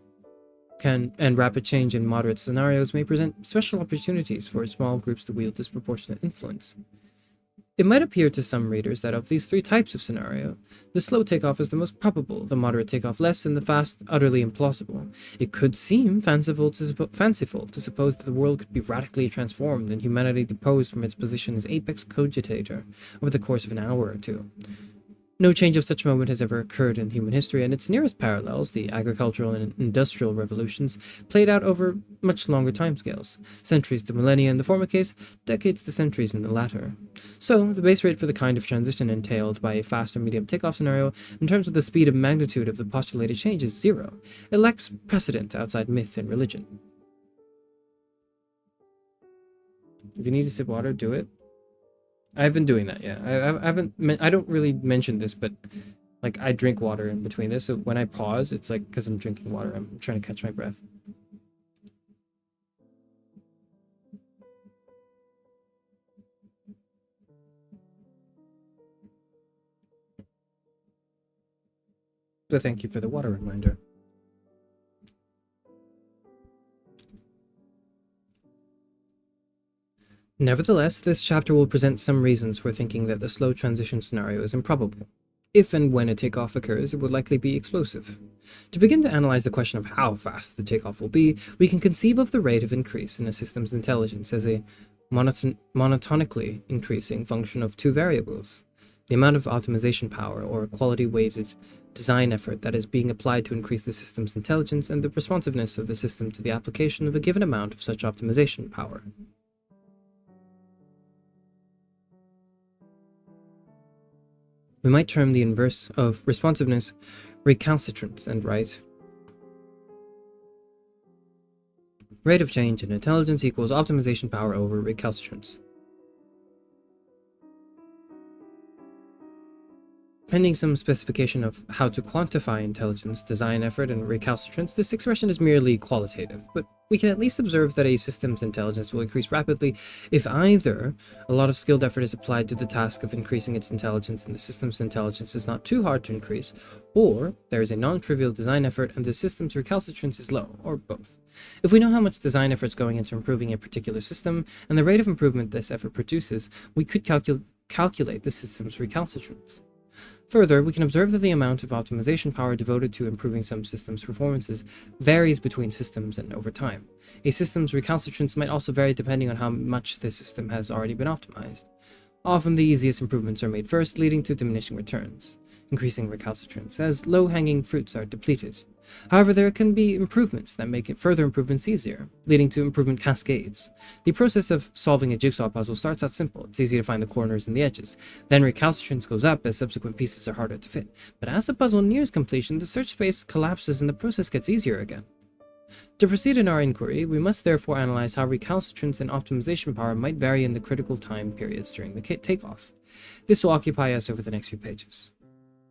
and rapid change in moderate scenarios may present special opportunities for small groups to wield disproportionate influence. It might appear to some readers that of these three types of scenario, the slow takeoff is the most probable, the moderate takeoff less, and the fast utterly implausible. It could seem fanciful to suppose that the world could be radically transformed and humanity deposed from its position as apex cogitator over the course of an hour or two. No change of such moment has ever occurred in human history, and its nearest parallels, the agricultural and industrial revolutions, played out over much longer timescales, centuries to millennia in the former case, decades to centuries in the latter. So, the base rate for the kind of transition entailed by a fast or medium takeoff scenario, in terms of the speed and magnitude of the postulated change, is zero. It lacks precedent outside myth and religion. If you need to sip water, do it. I've been doing that, yeah. I don't really mention this, but like I drink water in between this, so when I pause, it's like because I'm drinking water. I'm trying to catch my breath. So thank you for the water reminder. Nevertheless, this chapter will present some reasons for thinking that the slow transition scenario is improbable. If and when a takeoff occurs, it would likely be explosive. To begin to analyze the question of how fast the takeoff will be, we can conceive of the rate of increase in a system's intelligence as a monotonically increasing function of two variables: the amount of optimization power or quality-weighted design effort that is being applied to increase the system's intelligence, and the responsiveness of the system to the application of a given amount of such optimization power. We might term the inverse of responsiveness recalcitrance and write: rate of change in intelligence equals optimization power over recalcitrance. Pending some specification of how to quantify intelligence, design effort, and recalcitrance, this expression is merely qualitative, but we can at least observe that a system's intelligence will increase rapidly if either a lot of skilled effort is applied to the task of increasing its intelligence and the system's intelligence is not too hard to increase, or there is a non-trivial design effort and the system's recalcitrance is low, or both. If we know how much design effort is going into improving a particular system and the rate of improvement this effort produces, we could calculate the system's recalcitrance. Further, we can observe that the amount of optimization power devoted to improving some systems' performances varies between systems and over time. A system's recalcitrance might also vary depending on how much the system has already been optimized. Often the easiest improvements are made first, leading to diminishing returns, increasing recalcitrance, as low-hanging fruits are depleted. However, there can be improvements that make it further improvements easier, leading to improvement cascades. The process of solving a jigsaw puzzle starts out simple. It's easy to find the corners and the edges. Then recalcitrance goes up as subsequent pieces are harder to fit. But as the puzzle nears completion, the search space collapses and the process gets easier again. To proceed in our inquiry, we must therefore analyze how recalcitrance and optimization power might vary in the critical time periods during the takeoff. This will occupy us over the next few pages.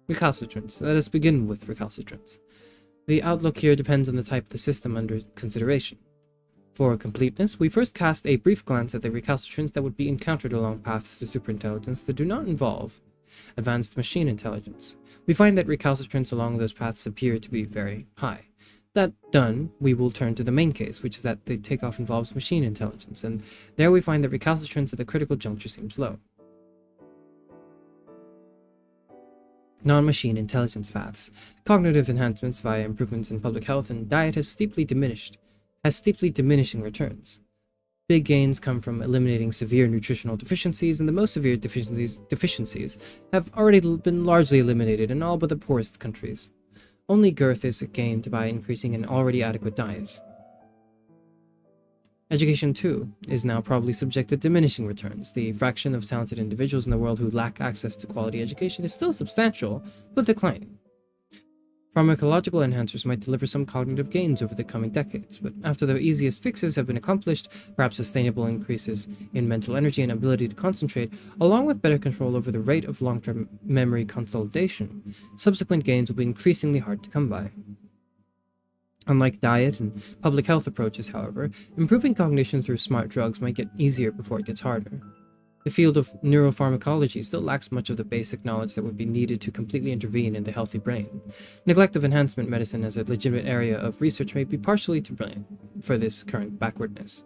Recalcitrance. Let us begin with recalcitrance. The outlook here depends on the type of the system under consideration. For completeness, we first cast a brief glance at the recalcitrance that would be encountered along paths to superintelligence that do not involve advanced machine intelligence. We find that recalcitrance along those paths appear to be very high. That done, we will turn to the main case, which is that the takeoff involves machine intelligence, and there we find that recalcitrance at the critical juncture seems low. Non-machine intelligence paths. Cognitive enhancements via improvements in public health and diet has steeply diminishing returns. Big gains come from eliminating severe nutritional deficiencies, and the most severe deficiencies have already been largely eliminated in all but the poorest countries. Only girth is gained by increasing an already adequate diet. Education, too, is now probably subject to diminishing returns. The fraction of talented individuals in the world who lack access to quality education is still substantial, but declining. Pharmacological enhancers might deliver some cognitive gains over the coming decades, but after the easiest fixes have been accomplished, perhaps sustainable increases in mental energy and ability to concentrate, along with better control over the rate of long-term memory consolidation, subsequent gains will be increasingly hard to come by. Unlike diet and public health approaches, however, improving cognition through smart drugs might get easier before it gets harder. The field of neuropharmacology still lacks much of the basic knowledge that would be needed to completely intervene in the healthy brain. Neglect of enhancement medicine as a legitimate area of research may be partially to blame. for this current backwardness.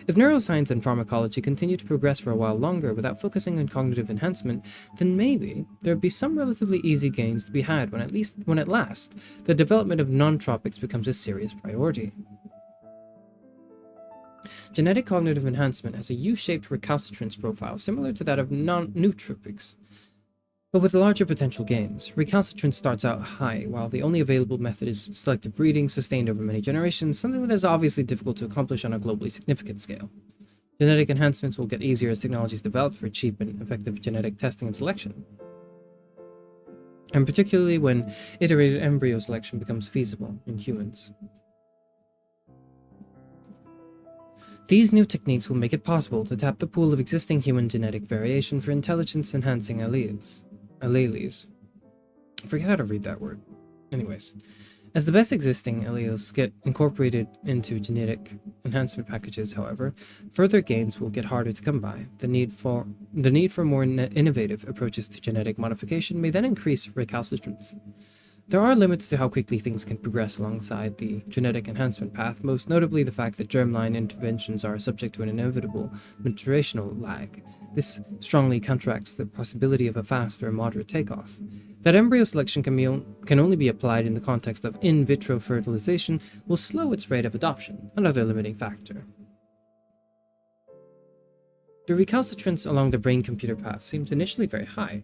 If neuroscience and pharmacology continue to progress for a while longer without focusing on cognitive enhancement, then maybe there would be some relatively easy gains to be had when at last the development of non-tropics becomes a serious priority. Genetic cognitive enhancement has a U-shaped recalcitrance profile similar to that of nootropics, but with larger potential gains. Recalcitrance starts out high, while the only available method is selective breeding sustained over many generations, something that is obviously difficult to accomplish on a globally significant scale. Genetic enhancements will get easier as technologies develop for cheap and effective genetic testing and selection, and particularly when iterated embryo selection becomes feasible in humans. These new techniques will make it possible to tap the pool of existing human genetic variation for intelligence-enhancing alleles. I forget how to read that word. Anyways, as the best existing alleles get incorporated into genetic enhancement packages, however, further gains will get harder to come by. The need for more innovative approaches to genetic modification may then increase recalcitrance. There are limits to how quickly things can progress alongside the genetic enhancement path, most notably the fact that germline interventions are subject to an inevitable maturational lag. This strongly counteracts the possibility of a fast or moderate takeoff. That embryo selection can only be applied in the context of in vitro fertilization will slow its rate of adoption, another limiting factor. The recalcitrance along the brain-computer path seems initially very high.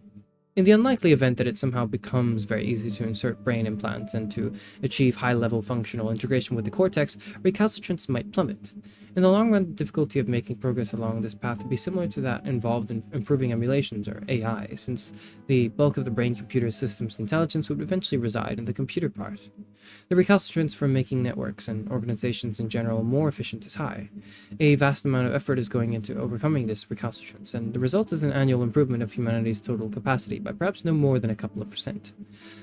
In the unlikely event that it somehow becomes very easy to insert brain implants and to achieve high-level functional integration with the cortex, recalcitrance might plummet. In the long run, the difficulty of making progress along this path would be similar to that involved in improving emulations, or AI, since the bulk of the brain-computer system's intelligence would eventually reside in the computer part. The recalcitrance for making networks and organizations in general more efficient is high. A vast amount of effort is going into overcoming this recalcitrance, and the result is an annual improvement of humanity's total capacity by perhaps no more than a couple of %.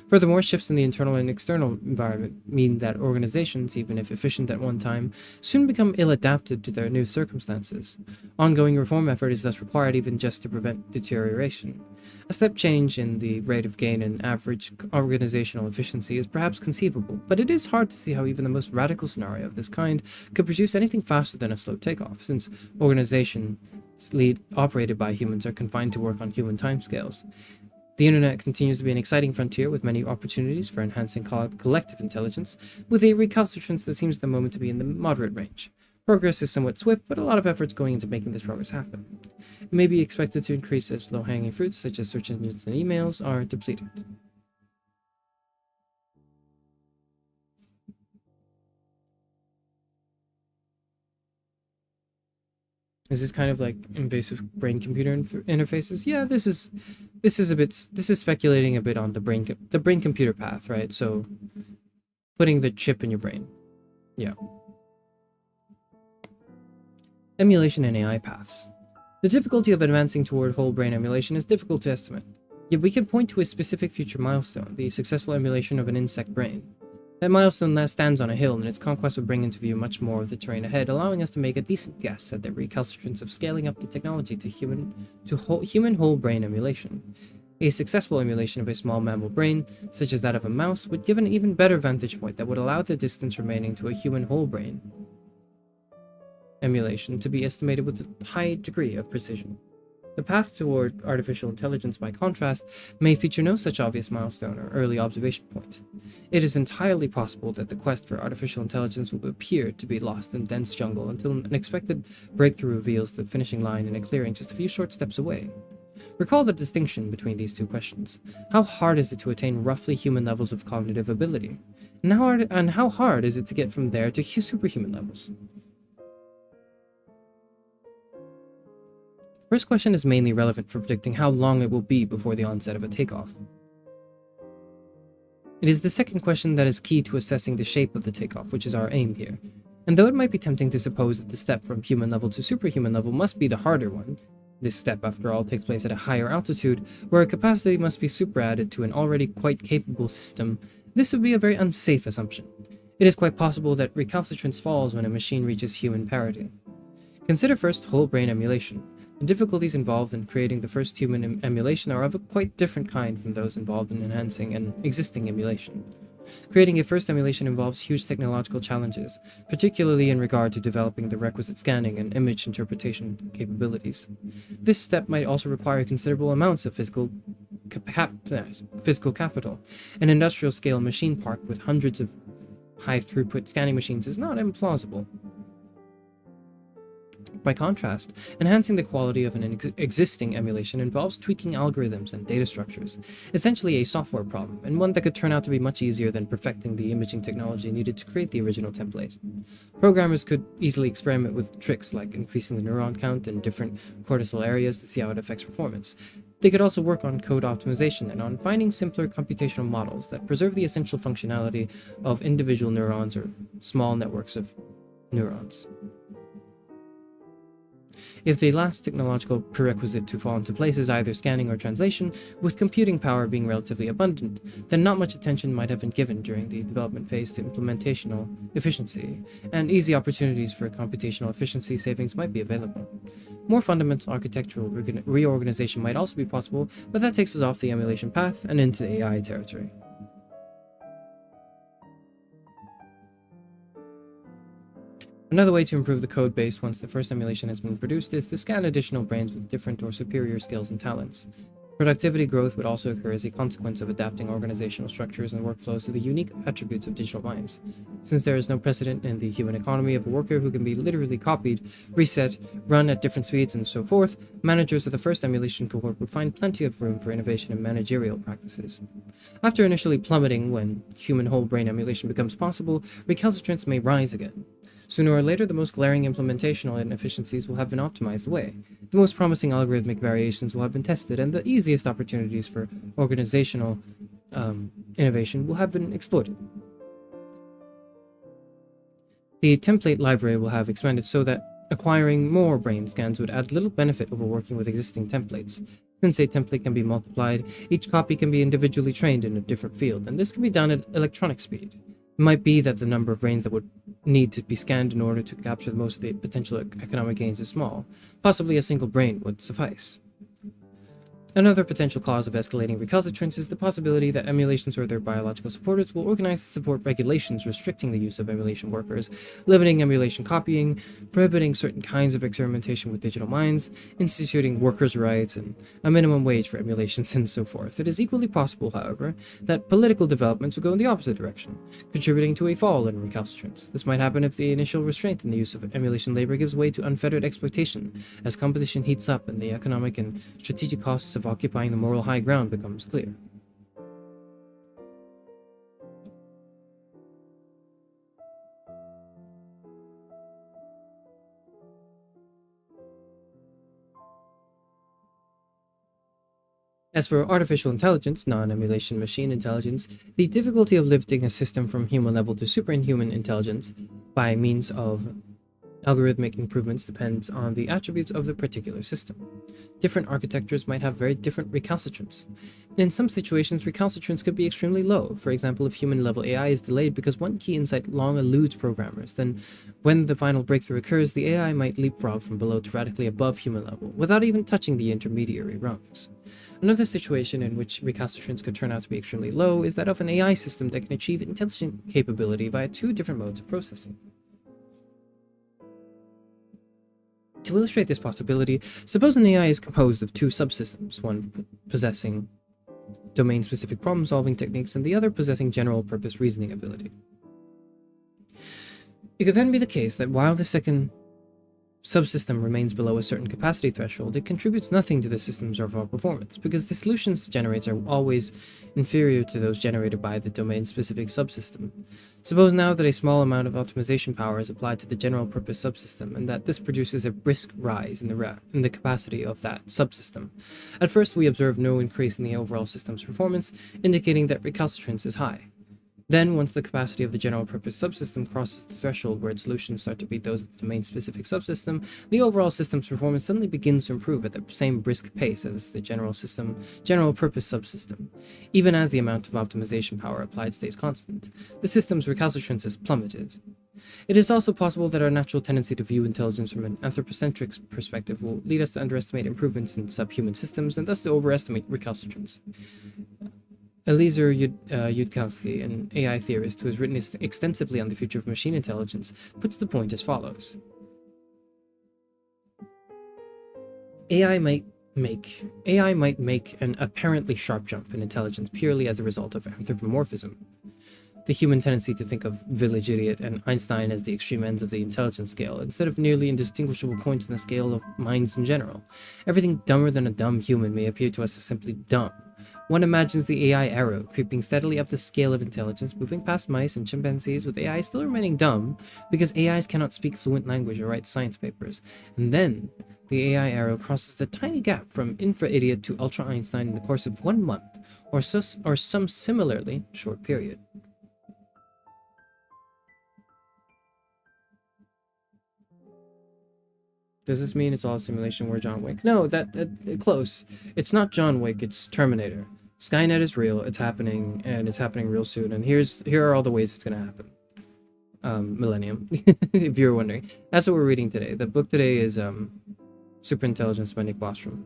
Furthermore, shifts in the internal and external environment mean that organizations, even if efficient at one time, soon become ill-adapted to their new circumstances. Ongoing reform effort is thus required even just to prevent deterioration. A step change in the rate of gain in average organizational efficiency is perhaps conceivable, but it is hard to see how even the most radical scenario of this kind could produce anything faster than a slow takeoff, since organizations operated by humans are confined to work on human timescales. The internet continues to be an exciting frontier with many opportunities for enhancing collective intelligence, with a recalcitrance that seems at the moment to be in the moderate range. Progress is somewhat swift, but a lot of efforts going into making this progress happen. It may be expected to increase as low-hanging fruits such as search engines and emails are depleted. Is this kind of like invasive brain-computer interfaces? Yeah, this is speculating a bit on the brain-computer path, right? So, putting the chip in your brain. Yeah. Emulation and AI paths. The difficulty of advancing toward whole brain emulation is difficult to estimate. Yet we can point to a specific future milestone, the successful emulation of an insect brain. That milestone stands on a hill, and its conquest would bring into view much more of the terrain ahead, allowing us to make a decent guess at the recalcitrance of scaling up the technology to human whole brain emulation. A successful emulation of a small mammal brain, such as that of a mouse, would give an even better vantage point that would allow the distance remaining to a human whole brain emulation to be estimated with a high degree of precision. The path toward artificial intelligence, by contrast, may feature no such obvious milestone or early observation point. It is entirely possible that the quest for artificial intelligence will appear to be lost in dense jungle until an unexpected breakthrough reveals the finishing line in a clearing just a few short steps away. Recall the distinction between these two questions. How hard is it to attain roughly human levels of cognitive ability? And how hard is it to get from there to superhuman levels? First question is mainly relevant for predicting how long it will be before the onset of a takeoff. It is the second question that is key to assessing the shape of the takeoff, which is our aim here. And though it might be tempting to suppose that the step from human level to superhuman level must be the harder one, this step, after all, takes place at a higher altitude, where a capacity must be superadded to an already quite capable system, this would be a very unsafe assumption. It is quite possible that recalcitrance falls when a machine reaches human parity. Consider first whole brain emulation. The difficulties involved in creating the first human emulation are of a quite different kind from those involved in enhancing an existing emulation. Creating a first emulation involves huge technological challenges, particularly in regard to developing the requisite scanning and image interpretation capabilities. This step might also require considerable amounts of physical capital. An industrial-scale machine park with hundreds of high-throughput scanning machines is not implausible. By contrast, enhancing the quality of an existing emulation involves tweaking algorithms and data structures, essentially a software problem, and one that could turn out to be much easier than perfecting the imaging technology needed to create the original template. Programmers could easily experiment with tricks like increasing the neuron count in different cortical areas to see how it affects performance. They could also work on code optimization and on finding simpler computational models that preserve the essential functionality of individual neurons or small networks of neurons. If the last technological prerequisite to fall into place is either scanning or translation, with computing power being relatively abundant, then not much attention might have been given during the development phase to implementational efficiency, and easy opportunities for computational efficiency savings might be available. More fundamental architectural reorganization might also be possible, but that takes us off the emulation path and into AI territory. Another way to improve the code base once the first emulation has been produced is to scan additional brains with different or superior skills and talents. Productivity growth would also occur as a consequence of adapting organizational structures and workflows to the unique attributes of digital minds. Since there is no precedent in the human economy of a worker who can be literally copied, reset, run at different speeds, and so forth, managers of the first emulation cohort would find plenty of room for innovation in managerial practices. After initially plummeting when human whole brain emulation becomes possible, recalcitrance may rise again. Sooner or later, the most glaring implementational inefficiencies will have been optimized away. The most promising algorithmic variations will have been tested, and the easiest opportunities for organizational innovation will have been exploited. The template library will have expanded so that acquiring more brain scans would add little benefit over working with existing templates. Since a template can be multiplied, each copy can be individually trained in a different field, and this can be done at electronic speed. It might be that the number of brains that would need to be scanned in order to capture most of the potential economic gains is small. Possibly a single brain would suffice. Another potential cause of escalating recalcitrance is the possibility that emulations or their biological supporters will organize to support regulations restricting the use of emulation workers, limiting emulation copying, prohibiting certain kinds of experimentation with digital minds, instituting workers' rights, and a minimum wage for emulations, and so forth. It is equally possible, however, that political developments will go in the opposite direction, contributing to a fall in recalcitrance. This might happen if the initial restraint in the use of emulation labor gives way to unfettered exploitation, as competition heats up and the economic and strategic costs of occupying the moral high ground becomes clear. As for artificial intelligence, non-emulation machine intelligence, the difficulty of lifting a system from human level to superhuman intelligence by means of algorithmic improvements depends on the attributes of the particular system. Different architectures might have very different recalcitrance. In some situations, recalcitrance could be extremely low. For example, if human-level AI is delayed because one key insight long eludes programmers, then when the final breakthrough occurs, the AI might leapfrog from below to radically above human level, without even touching the intermediary rungs. Another situation in which recalcitrance could turn out to be extremely low is that of an AI system that can achieve intelligent capability via two different modes of processing. To illustrate this possibility, suppose an AI is composed of two subsystems, one possessing domain-specific problem-solving techniques and the other possessing general-purpose reasoning ability. It could then be the case that while the second subsystem remains below a certain capacity threshold, it contributes nothing to the system's overall performance, because the solutions it generates are always inferior to those generated by the domain-specific subsystem. Suppose now that a small amount of optimization power is applied to the general-purpose subsystem, and that this produces a brisk rise in the capacity of that subsystem. At first, we observe no increase in the overall system's performance, indicating that recalcitrance is high. Then, once the capacity of the general-purpose subsystem crosses the threshold where its solutions start to beat those of the domain-specific subsystem, the overall system's performance suddenly begins to improve at the same brisk pace as the general-purpose subsystem, even as the amount of optimization power applied stays constant. The system's recalcitrance has plummeted. It is also possible that our natural tendency to view intelligence from an anthropocentric perspective will lead us to underestimate improvements in subhuman systems, and thus to overestimate recalcitrance. Eliezer Yudkowsky, an AI theorist who has written extensively on the future of machine intelligence, puts the point as follows. AI might make an apparently sharp jump in intelligence purely as a result of anthropomorphism, the human tendency to think of village idiot and Einstein as the extreme ends of the intelligence scale, instead of nearly indistinguishable points in the scale of minds in general. Everything dumber than a dumb human may appear to us as simply dumb. One imagines the AI arrow creeping steadily up the scale of intelligence, moving past mice and chimpanzees, with AI still remaining dumb because AIs cannot speak fluent language or write science papers. And then the AI arrow crosses the tiny gap from infra-idiot to ultra-Einstein in the course of 1 month, or some similarly short period. Does this mean it's all a simulation? We're John Wick? No, close. It's not John Wick, it's Terminator. Skynet is real, it's happening, and it's happening real soon, and here are all the ways it's gonna happen. Millennium, if you were wondering. That's what we're reading today. The book today is Superintelligence by Nick Bostrom.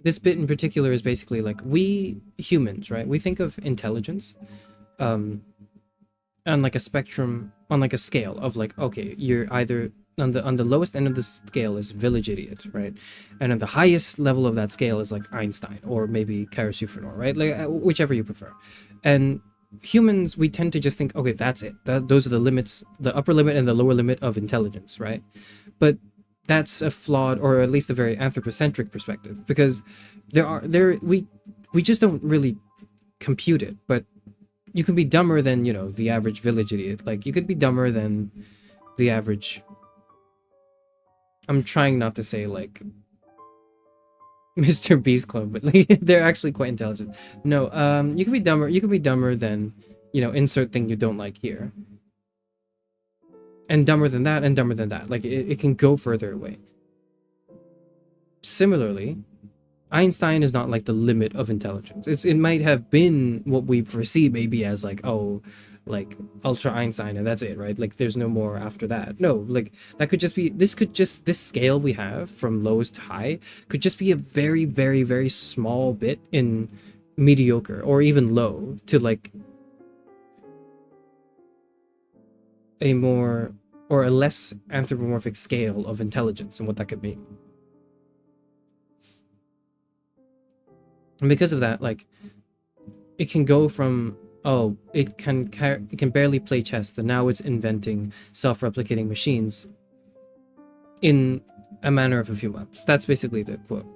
This bit in particular is basically like, we humans, right? We think of intelligence on like a spectrum, on like a scale of like, okay, you're either on the lowest end of the scale is village idiot, right? And at the highest level of that scale is like Einstein or maybe Charis Euphranor, right? Like whichever you prefer. And humans, we tend to just think, okay, that's it. Those are the limits, the upper limit and the lower limit of intelligence, right? But that's a flawed, or at least a very anthropocentric perspective, because we just don't really compute it. But you can be dumber than, you know, the average village idiot. Like, you could be dumber than the average. I'm trying not to say like Mr. Beast Club, but like, they're actually quite intelligent. No, you can be dumber. You can be dumber than, you know, insert thing you don't like here. And dumber than that, and dumber than that. Like, it can go further away. Similarly, Einstein is not like the limit of intelligence. It might have been what we foresee maybe as like, oh, like ultra Einstein and that's it, right? Like, there's no more after that. No, like, that could just be, this scale we have from lowest to high could just be a very, very, very small bit in mediocre or even low to like a more or a less anthropomorphic scale of intelligence and what that could mean. And because of that, like, it can go from, oh, it can barely play chess, and now it's inventing self-replicating machines in a matter of a few months. That's basically the quote.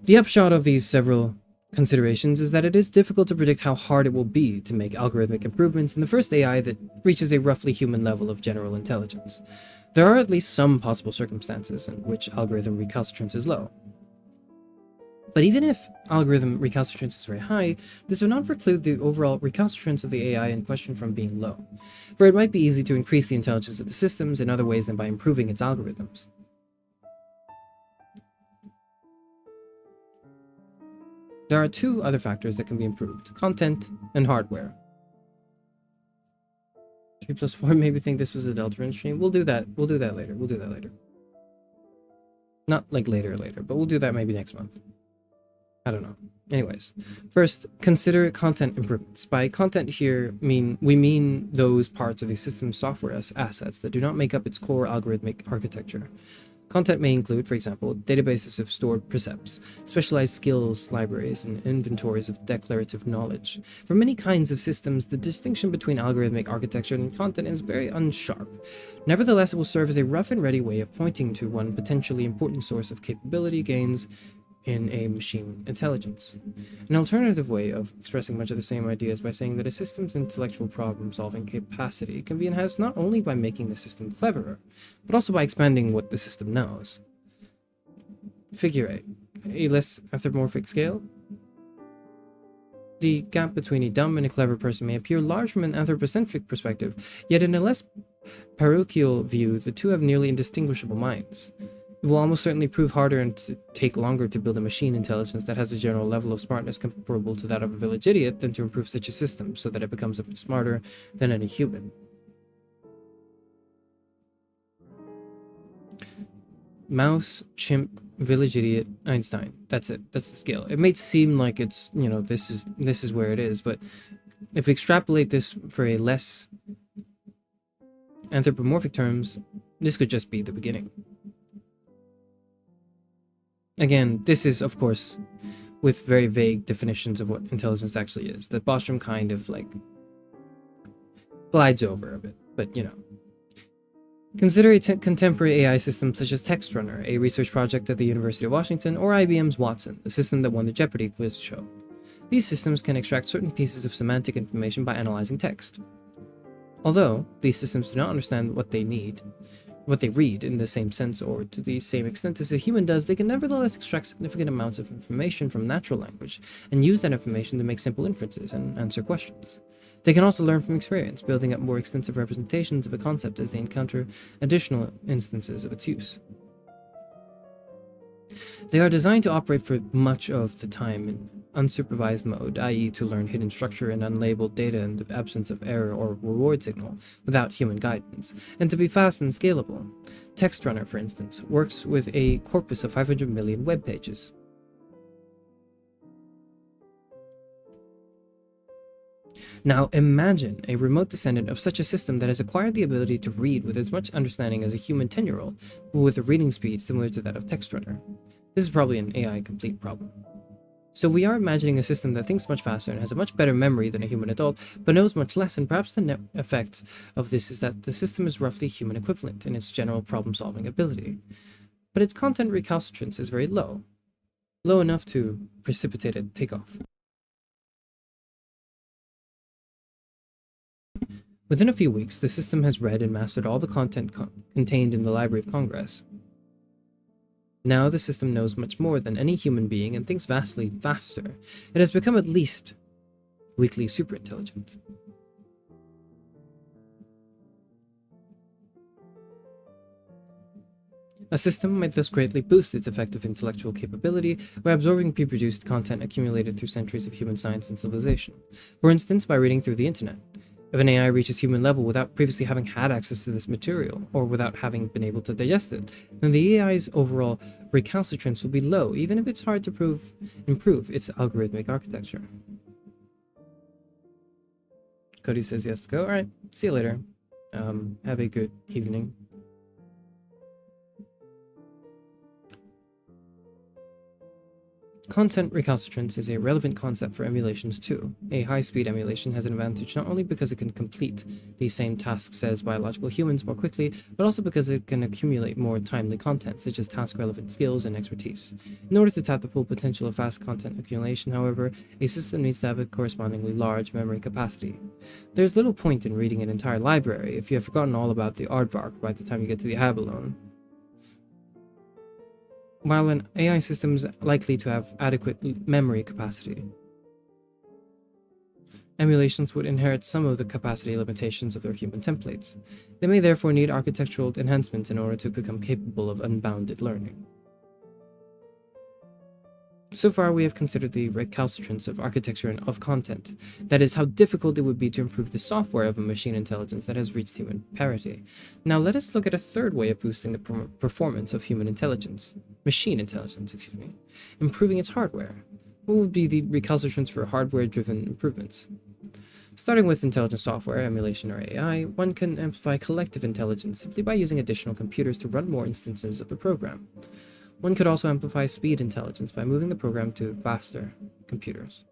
The upshot of these several considerations is that it is difficult to predict how hard it will be to make algorithmic improvements in the first AI that reaches a roughly human level of general intelligence. There are at least some possible circumstances in which algorithm recalcitrance is low. But even if algorithm recalcitrance is very high, this would not preclude the overall recalcitrance of the AI in question from being low, for it might be easy to increase the intelligence of the systems in other ways than by improving its algorithms. There are two other factors that can be improved: content and hardware. 3 plus 4 maybe think this was a Delta stream. We'll do that later. Not like later, but we'll do that maybe next month. I don't know. Anyways, first, consider content improvements. By content here, we mean those parts of a system's software assets that do not make up its core algorithmic architecture. Content may include, for example, databases of stored precepts, specialized skills libraries, and inventories of declarative knowledge. For many kinds of systems, the distinction between algorithmic architecture and content is very unsharp. Nevertheless, it will serve as a rough and ready way of pointing to one potentially important source of capability gains in a machine intelligence. An alternative way of expressing much of the same ideas by saying that a system's intellectual problem-solving capacity can be enhanced not only by making the system cleverer, but also by expanding what the system knows. Figure 8. A less anthropomorphic scale? The gap between a dumb and a clever person may appear large from an anthropocentric perspective, yet in a less parochial view, the two have nearly indistinguishable minds. It will almost certainly prove harder and to take longer to build a machine intelligence that has a general level of smartness comparable to that of a village idiot than to improve such a system so that it becomes a bit smarter than any human. Mouse, chimp, village idiot, Einstein. That's it. That's the scale. It may seem like it's, you know, this is where it is, but if we extrapolate this for a less anthropomorphic terms, this could just be the beginning. Again, this is, of course, with very vague definitions of what intelligence actually is, that Bostrom kind of, like, glides over a bit, but, you know. Consider a contemporary AI system such as TextRunner, a research project at the University of Washington, or IBM's Watson, the system that won the Jeopardy quiz show. These systems can extract certain pieces of semantic information by analyzing text. Although these systems do not understand what they read in the same sense or to the same extent as a human does, they can nevertheless extract significant amounts of information from natural language and use that information to make simple inferences and answer questions. They can also learn from experience, building up more extensive representations of a concept as they encounter additional instances of its use. They are designed to operate for much of the time in unsupervised mode, i.e. to learn hidden structure and unlabeled data in the absence of error or reward signal without human guidance, and to be fast and scalable. TextRunner, for instance, works with a corpus of 500 million web pages. Now imagine a remote descendant of such a system that has acquired the ability to read with as much understanding as a human 10-year-old, but with a reading speed similar to that of TextRunner. This is probably an AI complete problem. So we are imagining a system that thinks much faster and has a much better memory than a human adult, but knows much less, and perhaps the net effect of this is that the system is roughly human equivalent in its general problem-solving ability. But its content recalcitrance is very low enough to precipitate a takeoff. Within a few weeks, the system has read and mastered all the content contained in the Library of Congress. Now the system knows much more than any human being and thinks vastly faster. It has become at least weakly superintelligent. A system might thus greatly boost its effective intellectual capability by absorbing pre-produced content accumulated through centuries of human science and civilization. For instance, by reading through the internet. If an AI reaches human level without previously having had access to this material, or without having been able to digest it, then the AI's overall recalcitrance will be low, even if it's hard to improve its algorithmic architecture. Cody says yes to go. Alright, see you later. Have a good evening. Content recalcitrance is a relevant concept for emulations too. A high-speed emulation has an advantage not only because it can complete the same tasks as biological humans more quickly, but also because it can accumulate more timely content, such as task-relevant skills and expertise. In order to tap the full potential of fast content accumulation, however, a system needs to have a correspondingly large memory capacity. There's little point in reading an entire library if you have forgotten all about the aardvark by the time you get to the Abalone. While an AI system is likely to have adequate memory capacity, emulations would inherit some of the capacity limitations of their human templates. They may therefore need architectural enhancements in order to become capable of unbounded learning. So far, we have considered the recalcitrance of architecture and of content. That is, how difficult it would be to improve the software of a machine intelligence that has reached human parity. Now let us look at a third way of boosting the performance of machine intelligence, improving its hardware. What would be the recalcitrance for hardware-driven improvements? Starting with intelligent software, emulation, or AI, one can amplify collective intelligence simply by using additional computers to run more instances of the program. One could also amplify speed intelligence by moving the program to faster computers.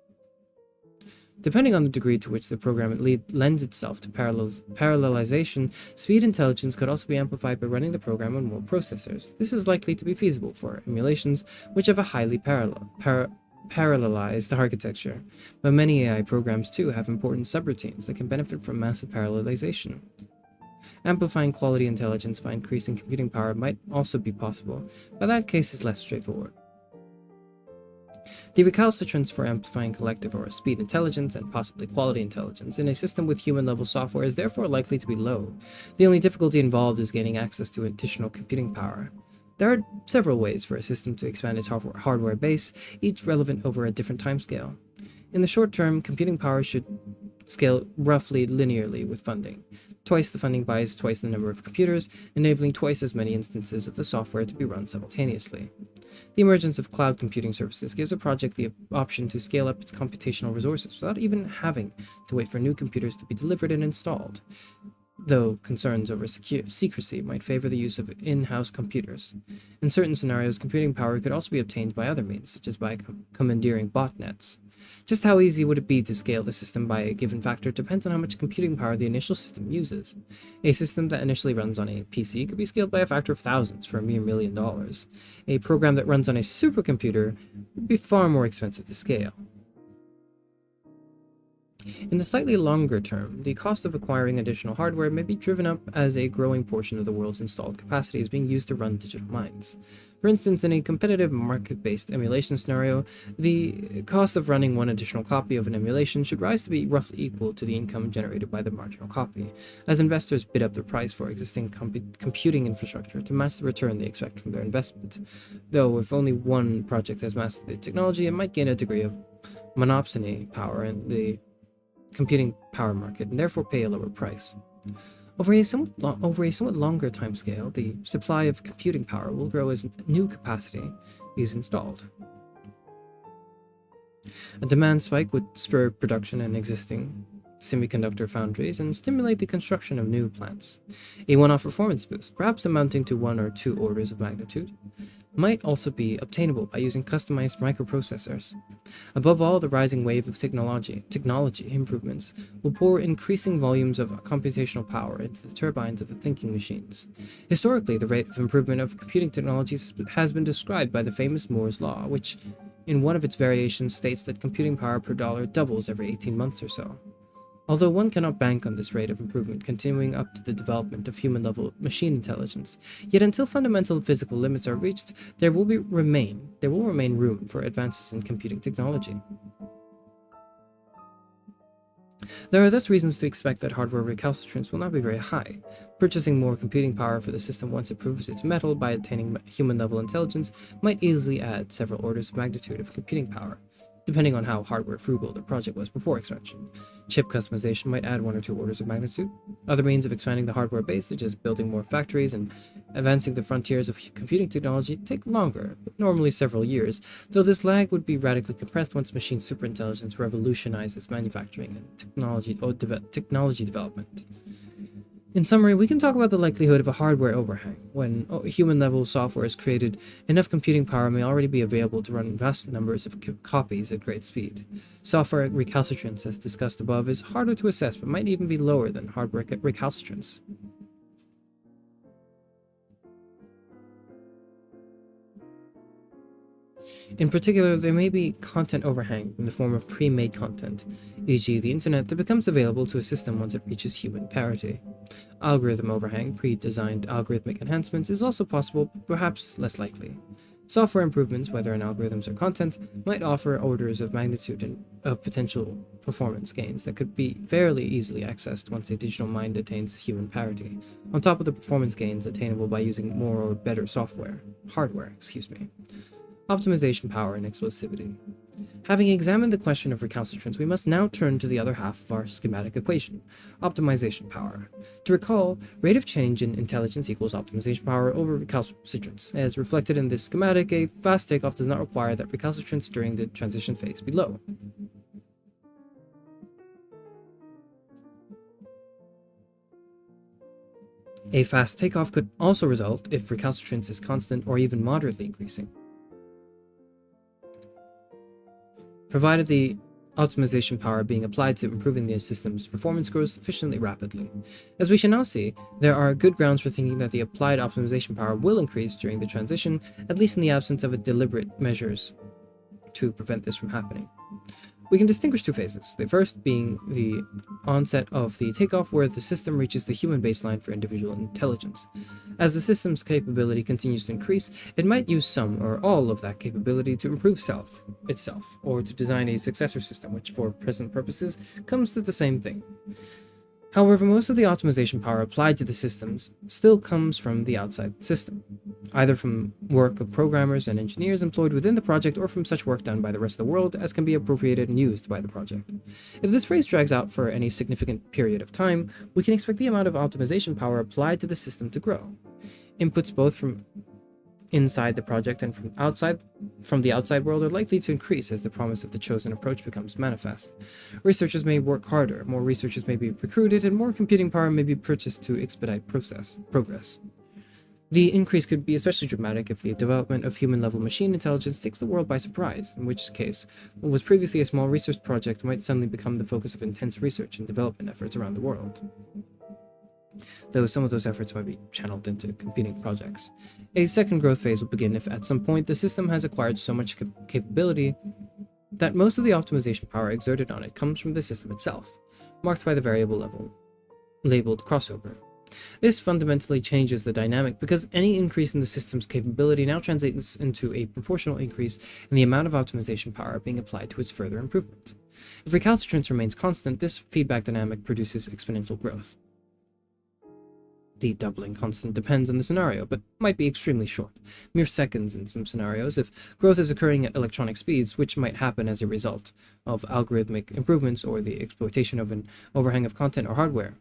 Depending on the degree to which the program lends itself to parallelization, speed intelligence could also be amplified by running the program on more processors. This is likely to be feasible for emulations which have a highly parallelized architecture, but many AI programs too have important subroutines that can benefit from massive parallelization. Amplifying quality intelligence by increasing computing power might also be possible, but that case is less straightforward. The recalcitrance for amplifying collective or speed intelligence and possibly quality intelligence in a system with human-level software is therefore likely to be low. The only difficulty involved is gaining access to additional computing power. There are several ways for a system to expand its hardware base, each relevant over a different timescale. In the short term, computing power should scale roughly linearly with funding. Twice the funding buys twice the number of computers, enabling twice as many instances of the software to be run simultaneously. The emergence of cloud computing services gives a project the option to scale up its computational resources without even having to wait for new computers to be delivered and installed, though concerns over secrecy might favor the use of in-house computers. In certain scenarios, computing power could also be obtained by other means, such as by commandeering botnets. Just how easy would it be to scale the system by a given factor depends on how much computing power the initial system uses. A system that initially runs on a PC could be scaled by a factor of thousands for a mere $1 million. A program that runs on a supercomputer would be far more expensive to scale. In the slightly longer term, the cost of acquiring additional hardware may be driven up as a growing portion of the world's installed capacity is being used to run digital mines. For instance, in a competitive market-based emulation scenario, the cost of running one additional copy of an emulation should rise to be roughly equal to the income generated by the marginal copy, as investors bid up the price for existing computing infrastructure to match the return they expect from their investment. Though, if only one project has mastered the technology, it might gain a degree of monopsony power in the computing power market and therefore pay a lower price. Over a somewhat longer timescale, the supply of computing power will grow as new capacity is installed. A demand spike would spur production in existing semiconductor foundries and stimulate the construction of new plants. A one-off performance boost, perhaps amounting to 1 or 2 orders of magnitude, might also be obtainable by using customized microprocessors. Above all, the rising wave of technology improvements will pour increasing volumes of computational power into the turbines of the thinking machines. Historically, the rate of improvement of computing technologies has been described by the famous Moore's Law, which, in one of its variations, states that computing power per dollar doubles every 18 months or so. Although one cannot bank on this rate of improvement continuing up to the development of human-level machine intelligence, yet until fundamental physical limits are reached, there will remain room for advances in computing technology. There are thus reasons to expect that hardware recalcitrance will not be very high. Purchasing more computing power for the system once it proves its mettle by attaining human-level intelligence might easily add several orders of magnitude of computing power, depending on how hardware frugal the project was before expansion. Chip customization might add 1 or 2 orders of magnitude. Other means of expanding the hardware base, such as building more factories and advancing the frontiers of computing technology, take longer, but normally several years, though this lag would be radically compressed once machine superintelligence revolutionizes manufacturing and technology development. In summary, we can talk about the likelihood of a hardware overhang. When human-level software is created, enough computing power may already be available to run vast numbers of copies at great speed. Software recalcitrance, as discussed above, is harder to assess but might even be lower than hardware recalcitrance. In particular, there may be content overhang in the form of pre-made content, e.g. the internet, that becomes available to a system once it reaches human parity. Algorithm overhang, pre-designed algorithmic enhancements, is also possible, but perhaps less likely. Software improvements, whether in algorithms or content, might offer orders of magnitude of potential performance gains that could be fairly easily accessed once a digital mind attains human parity, on top of the performance gains attainable by using more or better hardware. Optimization power and explosivity. Having examined the question of recalcitrance, we must now turn to the other half of our schematic equation, optimization power. To recall, rate of change in intelligence equals optimization power over recalcitrance. As reflected in this schematic, a fast takeoff does not require that recalcitrance during the transition phase be low. A fast takeoff could also result if recalcitrance is constant or even moderately increasing, provided the optimization power being applied to improving the system's performance grows sufficiently rapidly. As we shall now see, there are good grounds for thinking that the applied optimization power will increase during the transition, at least in the absence of deliberate measures to prevent this from happening. We can distinguish 2 phases, the first being the onset of the takeoff, where the system reaches the human baseline for individual intelligence. As the system's capability continues to increase, it might use some or all of that capability to improve itself, or to design a successor system, which for present purposes comes to the same thing. However, most of the optimization power applied to the systems still comes from the outside system, either from work of programmers and engineers employed within the project or from such work done by the rest of the world as can be appropriated and used by the project. If this phase drags out for any significant period of time, we can expect the amount of optimization power applied to the system to grow. Inputs both from inside the project and from the outside world are likely to increase as the promise of the chosen approach becomes manifest. Researchers may work harder, more researchers may be recruited, and more computing power may be purchased to expedite progress. The increase could be especially dramatic if the development of human-level machine intelligence takes the world by surprise, in which case, what was previously a small research project might suddenly become the focus of intense research and development efforts around the world, though some of those efforts might be channeled into competing projects. A second growth phase will begin if at some point the system has acquired so much capability that most of the optimization power exerted on it comes from the system itself, marked by the variable level labeled crossover. This fundamentally changes the dynamic because any increase in the system's capability now translates into a proportional increase in the amount of optimization power being applied to its further improvement. If recalcitrance remains constant, this feedback dynamic produces exponential growth. The doubling constant depends on the scenario, but might be extremely short, mere seconds in some scenarios, if growth is occurring at electronic speeds, which might happen as a result of algorithmic improvements or the exploitation of an overhang of content or hardware.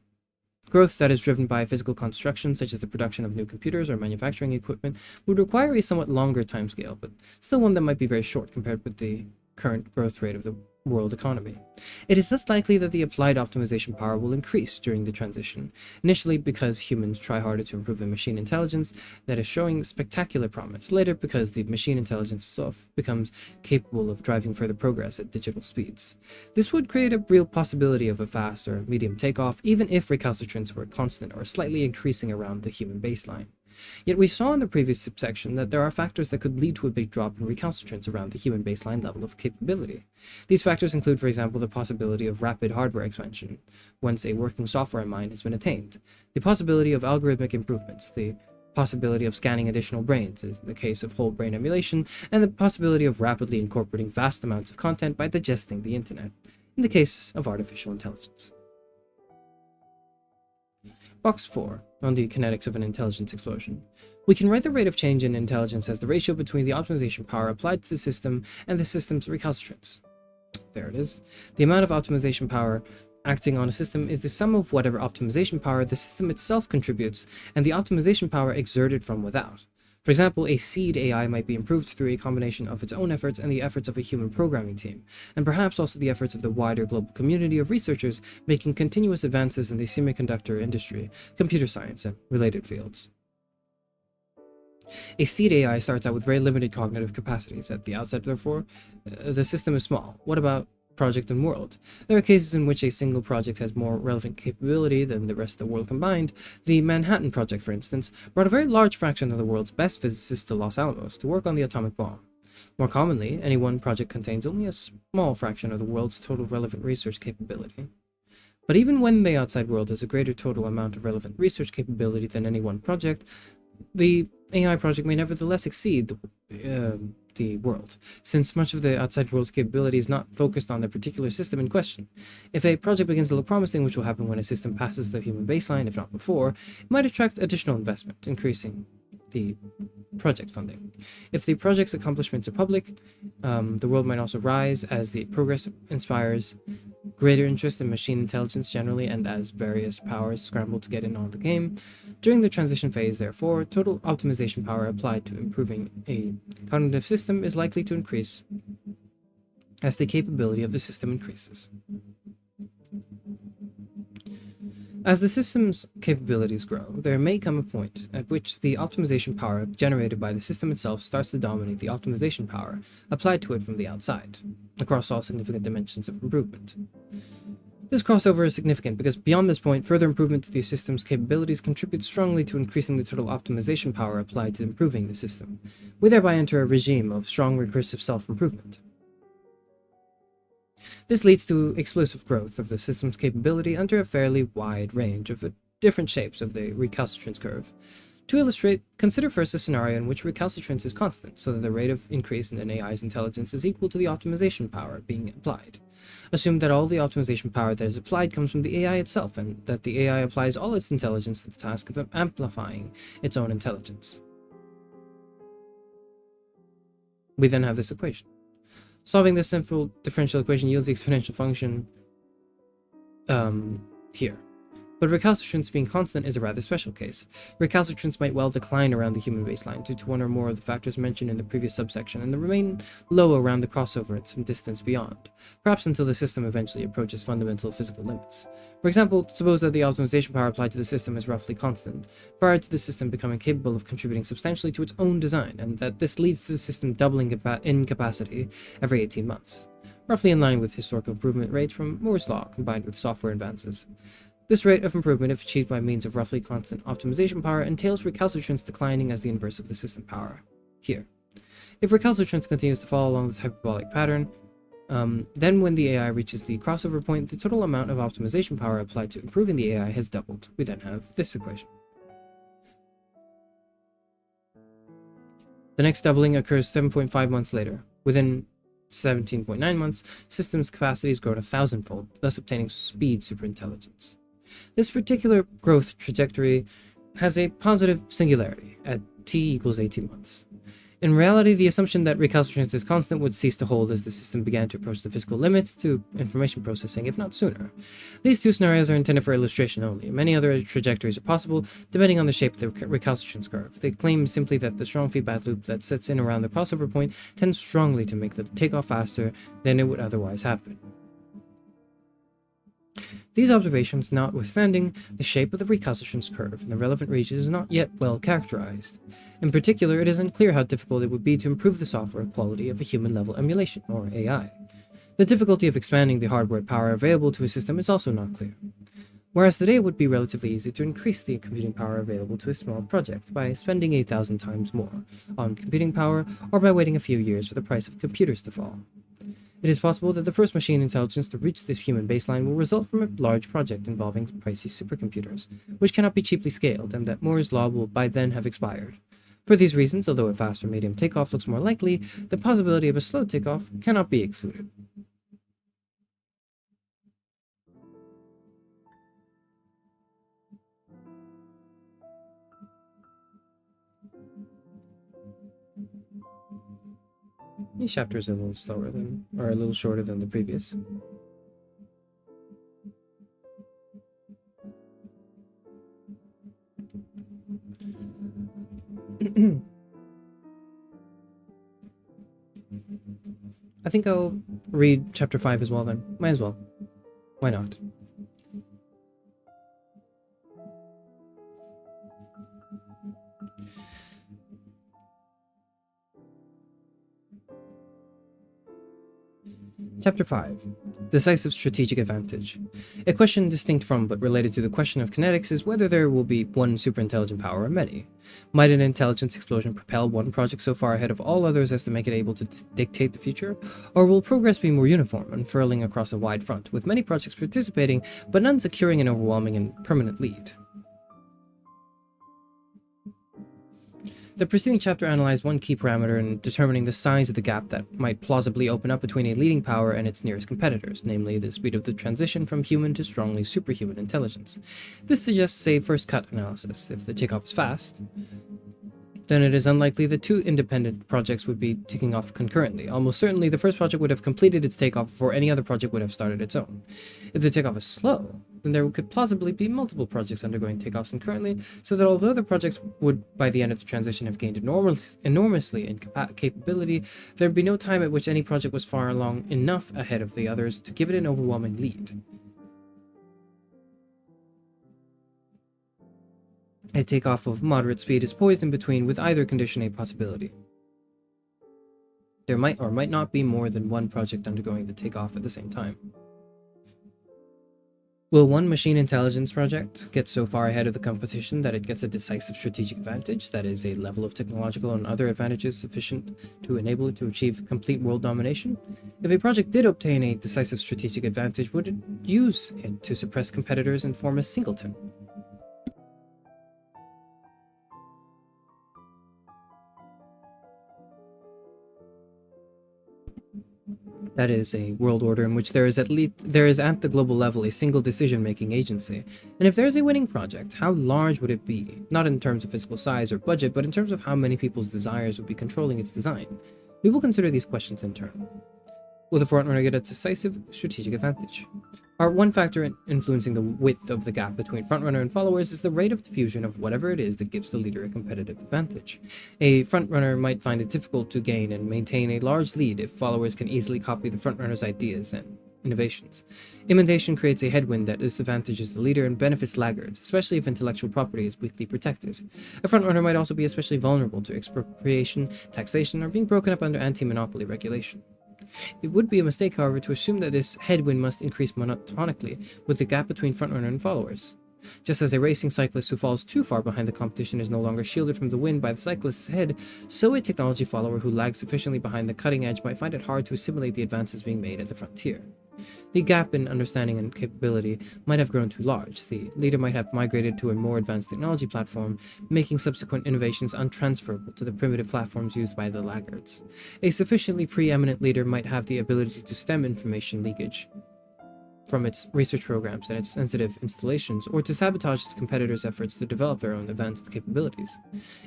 Growth that is driven by physical construction, such as the production of new computers or manufacturing equipment, would require a somewhat longer timescale, but still one that might be very short compared with the current growth rate of the world economy. It is thus likely that the applied optimization power will increase during the transition, initially because humans try harder to improve a machine intelligence that is showing spectacular promise, later because the machine intelligence itself becomes capable of driving further progress at digital speeds. This would create a real possibility of a fast or medium takeoff, even if recalcitrance were constant or slightly increasing around the human baseline. Yet we saw in the previous subsection that there are factors that could lead to a big drop in recalcitrance around the human baseline level of capability. These factors include, for example, the possibility of rapid hardware expansion once a working software mind has been attained, the possibility of algorithmic improvements, the possibility of scanning additional brains, as in the case of whole brain emulation, and the possibility of rapidly incorporating vast amounts of content by digesting the internet, in the case of artificial intelligence. Box 4, on the kinetics of an intelligence explosion. We can write the rate of change in intelligence as the ratio between the optimization power applied to the system and the system's recalcitrance. There it is. The amount of optimization power acting on a system is the sum of whatever optimization power the system itself contributes and the optimization power exerted from without. For example, a seed AI might be improved through a combination of its own efforts and the efforts of a human programming team, and perhaps also the efforts of the wider global community of researchers making continuous advances in the semiconductor industry, computer science, and related fields. A seed AI starts out with very limited cognitive capacities. At the outset, therefore, the system is small. What about project and world? There are cases in which a single project has more relevant capability than the rest of the world combined. The Manhattan Project, for instance, brought a very large fraction of the world's best physicists to Los Alamos to work on the atomic bomb. More commonly, any one project contains only a small fraction of the world's total relevant research capability. But even when the outside world has a greater total amount of relevant research capability than any one project, the AI project may nevertheless exceed the world, since much of the outside world's capability is not focused on the particular system in question. If a project begins to look promising, which will happen when a system passes the human baseline, if not before, it might attract additional investment, increasing the project funding. If the project's accomplishments are public, the world might also rise as the progress inspires greater interest in machine intelligence generally and as various powers scramble to get in on the game. During the transition phase, therefore, total optimization power applied to improving a cognitive system is likely to increase as the capability of the system increases. As the system's capabilities grow, there may come a point at which the optimization power generated by the system itself starts to dominate the optimization power applied to it from the outside, across all significant dimensions of improvement. This crossover is significant because beyond this point, further improvement to the system's capabilities contributes strongly to increasing the total optimization power applied to improving the system. We thereby enter a regime of strong recursive self-improvement. This leads to explosive growth of the system's capability under a fairly wide range of different shapes of the recalcitrance curve. To illustrate, consider first a scenario in which recalcitrance is constant, so that the rate of increase in an AI's intelligence is equal to the optimization power being applied. Assume that all the optimization power that is applied comes from the AI itself, and that the AI applies all its intelligence to the task of amplifying its own intelligence. We then have this equation. Solving this simple differential equation yields the exponential function here. But recalcitrance being constant is a rather special case. Recalcitrance might well decline around the human baseline due to one or more of the factors mentioned in the previous subsection, and then remain low around the crossover at some distance beyond, perhaps until the system eventually approaches fundamental physical limits. For example, suppose that the optimization power applied to the system is roughly constant, prior to the system becoming capable of contributing substantially to its own design, and that this leads to the system doubling in capacity every 18 months, roughly in line with historical improvement rates from Moore's law combined with software advances. This rate of improvement, if achieved by means of roughly constant optimization power, entails recalcitrance declining as the inverse of the system power, here. If recalcitrance continues to fall along this hyperbolic pattern, then when the AI reaches the crossover point, the total amount of optimization power applied to improving the AI has doubled. We then have this equation. The next doubling occurs 7.5 months later. Within 17.9 months, system's capacities grow to 1,000-fold, thus obtaining speed superintelligence. This particular growth trajectory has a positive singularity at t equals 18 months. In reality, the assumption that recalcitrance is constant would cease to hold as the system began to approach the physical limits to information processing, if not sooner. These two scenarios are intended for illustration only. Many other trajectories are possible, depending on the shape of the recalcitrance curve. They claim simply that the strong feedback loop that sets in around the crossover point tends strongly to make the takeoff faster than it would otherwise happen. These observations notwithstanding, the shape of the recalcitrance curve in the relevant region is not yet well characterized. In particular, it is unclear how difficult it would be to improve the software quality of a human-level emulation, or AI. The difficulty of expanding the hardware power available to a system is also not clear. Whereas today it would be relatively easy to increase the computing power available to a small project by spending 8,000 times more on computing power, or by waiting a few years for the price of computers to fall. It is possible that the first machine intelligence to reach this human baseline will result from a large project involving pricey supercomputers, which cannot be cheaply scaled, and that Moore's law will by then have expired. For these reasons, although a fast or medium takeoff looks more likely, the possibility of a slow takeoff cannot be excluded. These chapters are a little slower than, or a little shorter than the previous. I think I'll read chapter 5 as well then. Might as well. Why not? Chapter 5. Decisive Strategic Advantage. A question distinct from but related to the question of kinetics is whether there will be one superintelligent power or many. Might an intelligence explosion propel one project so far ahead of all others as to make it able to dictate the future? Or will progress be more uniform, unfurling across a wide front, with many projects participating, but none securing an overwhelming and permanent lead? The preceding chapter analyzed one key parameter in determining the size of the gap that might plausibly open up between a leading power and its nearest competitors, namely the speed of the transition from human to strongly superhuman intelligence. This suggests a first-cut analysis. If the takeoff is fast, then it is unlikely that two independent projects would be taking off concurrently. Almost certainly, the first project would have completed its takeoff before any other project would have started its own. If the takeoff is slow, then there could plausibly be multiple projects undergoing takeoffs concurrently, so that although the projects would, by the end of the transition, have gained enormously in capability, there would be no time at which any project was far along enough ahead of the others to give it an overwhelming lead. A takeoff of moderate speed is poised in between, with either condition a possibility. There might or might not be more than one project undergoing the takeoff at the same time. Will one machine intelligence project get so far ahead of the competition that it gets a decisive strategic advantage, that is, a level of technological and other advantages sufficient to enable it to achieve complete world domination? If a project did obtain a decisive strategic advantage, would it use it to suppress competitors and form a singleton? That is a world order in which there is at the global level a single decision-making agency. And if there is a winning project, how large would it be? Not in terms of physical size or budget, but in terms of how many people's desires would be controlling its design. We will consider these questions in turn. Will the frontrunner get a decisive strategic advantage? One factor influencing the width of the gap between frontrunner and followers is the rate of diffusion of whatever it is that gives the leader a competitive advantage. A frontrunner might find it difficult to gain and maintain a large lead if followers can easily copy the frontrunner's ideas and innovations. Imitation creates a headwind that disadvantages the leader and benefits laggards, especially if intellectual property is weakly protected. A frontrunner might also be especially vulnerable to expropriation, taxation, or being broken up under anti-monopoly regulation. It would be a mistake, however, to assume that this headwind must increase monotonically with the gap between frontrunner and followers. Just as a racing cyclist who falls too far behind the competition is no longer shielded from the wind by the cyclist's head, so a technology follower who lags sufficiently behind the cutting edge might find it hard to assimilate the advances being made at the frontier. The gap in understanding and capability might have grown too large. The leader might have migrated to a more advanced technology platform, making subsequent innovations untransferable to the primitive platforms used by the laggards. A sufficiently preeminent leader might have the ability to stem information leakage from its research programs and its sensitive installations, or to sabotage its competitors' efforts to develop their own advanced capabilities.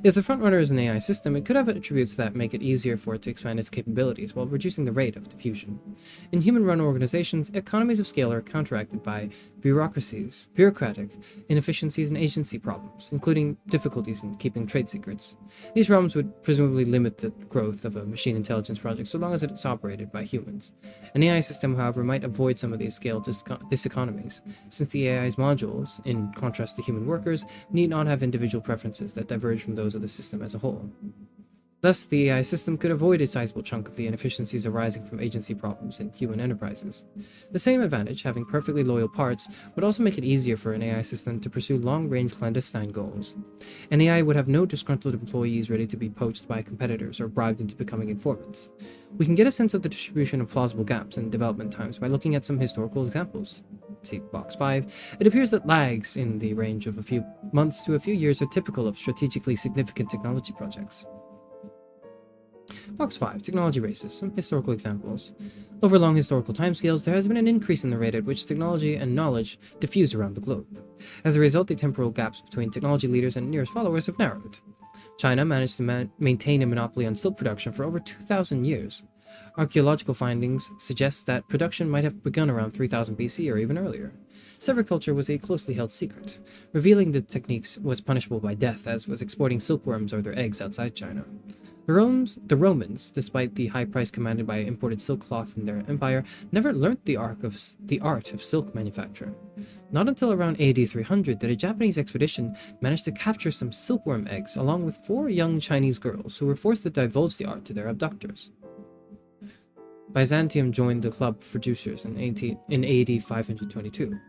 If the frontrunner is an AI system, it could have attributes that make it easier for it to expand its capabilities while reducing the rate of diffusion. In human-run organizations, economies of scale are counteracted by bureaucratic inefficiencies and agency problems, including difficulties in keeping trade secrets. These problems would presumably limit the growth of a machine intelligence project so long as it is operated by humans. An AI system, however, might avoid some of these scale diseconomies, since the AI's modules, in contrast to human workers, need not have individual preferences that diverge from those of the system as a whole. Thus, the AI system could avoid a sizable chunk of the inefficiencies arising from agency problems in human enterprises. The same advantage, having perfectly loyal parts, would also make it easier for an AI system to pursue long-range clandestine goals. An AI would have no disgruntled employees ready to be poached by competitors or bribed into becoming informants. We can get a sense of the distribution of plausible gaps in development times by looking at some historical examples. See Box 5. It appears that lags in the range of a few months to a few years are typical of strategically significant technology projects. Box 5. Technology races. Some historical examples. Over long historical timescales, there has been an increase in the rate at which technology and knowledge diffuse around the globe. As a result, the temporal gaps between technology leaders and nearest followers have narrowed. China managed to maintain a monopoly on silk production for over 2,000 years. Archaeological findings suggest that production might have begun around 3000 BC or even earlier. Silviculture was a closely held secret. Revealing the techniques was punishable by death, as was exporting silkworms or their eggs outside China. The Romans, despite the high price commanded by imported silk cloth in their empire, never learnt the art of silk manufacture. Not until around AD 300 did a Japanese expedition manage to capture some silkworm eggs along with 4 young Chinese girls who were forced to divulge the art to their abductors. Byzantium joined the club of producers in AD 522.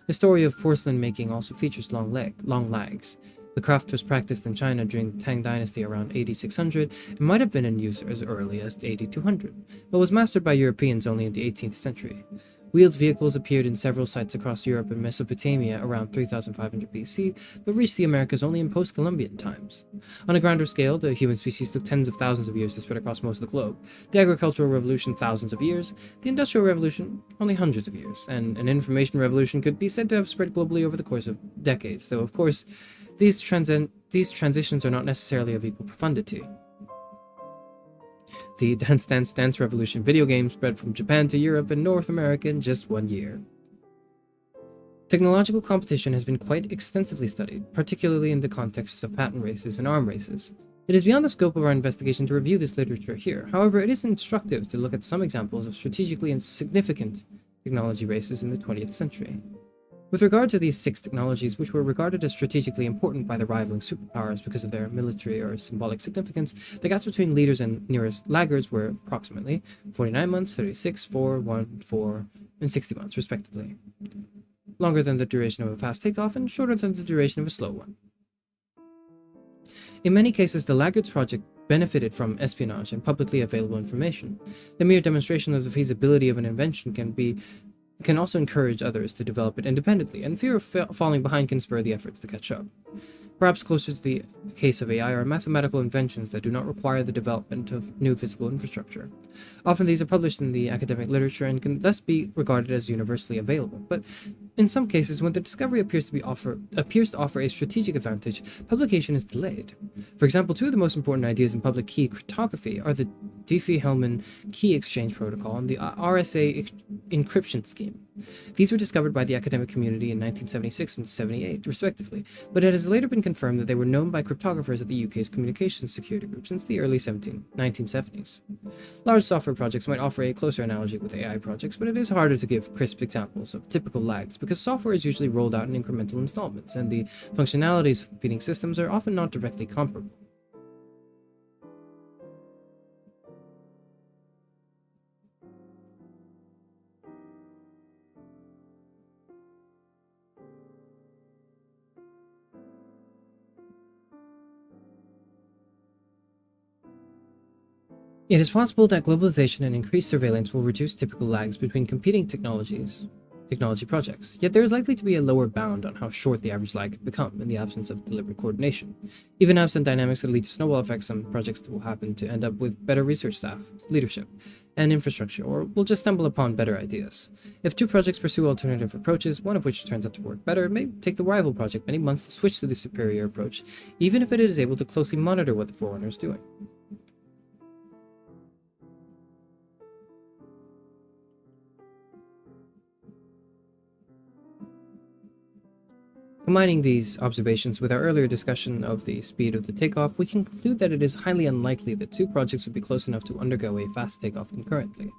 The story of porcelain making also features long lags. The craft was practiced in China during the Tang Dynasty around AD 600 and might have been in use as early as AD 200, but was mastered by Europeans only in the 18th century. Wheeled vehicles appeared in several sites across Europe and Mesopotamia around 3500 BC, but reached the Americas only in post-Columbian times. On a grander scale, the human species took tens of thousands of years to spread across most of the globe. The agricultural revolution, thousands of years. The industrial revolution, only hundreds of years. And an information revolution could be said to have spread globally over the course of decades, though of course, these transitions are not necessarily of equal profundity. The Dance Dance Dance Revolution video game spread from Japan to Europe and North America in just 1 year. Technological competition has been quite extensively studied, particularly in the context of patent races and arm races. It is beyond the scope of our investigation to review this literature here. However, it is instructive to look at some examples of strategically insignificant technology races in the 20th century. With regard to these 6 technologies, which were regarded as strategically important by the rivaling superpowers because of their military or symbolic significance, the gaps between leaders and nearest laggards were approximately 49 months, 36, 4, 1, 4, and 60 months, respectively. Longer than the duration of a fast takeoff and shorter than the duration of a slow one. In many cases, the laggards project benefited from espionage and publicly available information. The mere demonstration of the feasibility of an invention can also encourage others to develop it independently, and fear of falling behind can spur the efforts to catch up. Perhaps closer to the case of AI are mathematical inventions that do not require the development of new physical infrastructure. Often these are published in the academic literature and can thus be regarded as universally available, but in some cases, when the discovery appears to offer a strategic advantage, publication is delayed. For example, two of the most important ideas in public key cryptography are the Diffie-Hellman key exchange protocol and the RSA encryption scheme. These were discovered by the academic community in 1976 and 78, respectively, but it has later been confirmed that they were known by cryptographers at the UK's Communications Security Group since the early 1970s. Large software projects might offer a closer analogy with AI projects, but it is harder to give crisp examples of typical lags because software is usually rolled out in incremental installments, and the functionalities of competing systems are often not directly comparable. It is possible that globalization and increased surveillance will reduce typical lags between competing technology projects, yet there is likely to be a lower bound on how short the average lag could become in the absence of deliberate coordination. Even absent dynamics that lead to snowball effects, some projects will happen to end up with better research staff, leadership, and infrastructure, or will just stumble upon better ideas. If two projects pursue alternative approaches, one of which turns out to work better, it may take the rival project many months to switch to the superior approach, even if it is able to closely monitor what the forerunner is doing. Combining these observations with our earlier discussion of the speed of the takeoff, we can conclude that it is highly unlikely that two projects would be close enough to undergo a fast takeoff concurrently.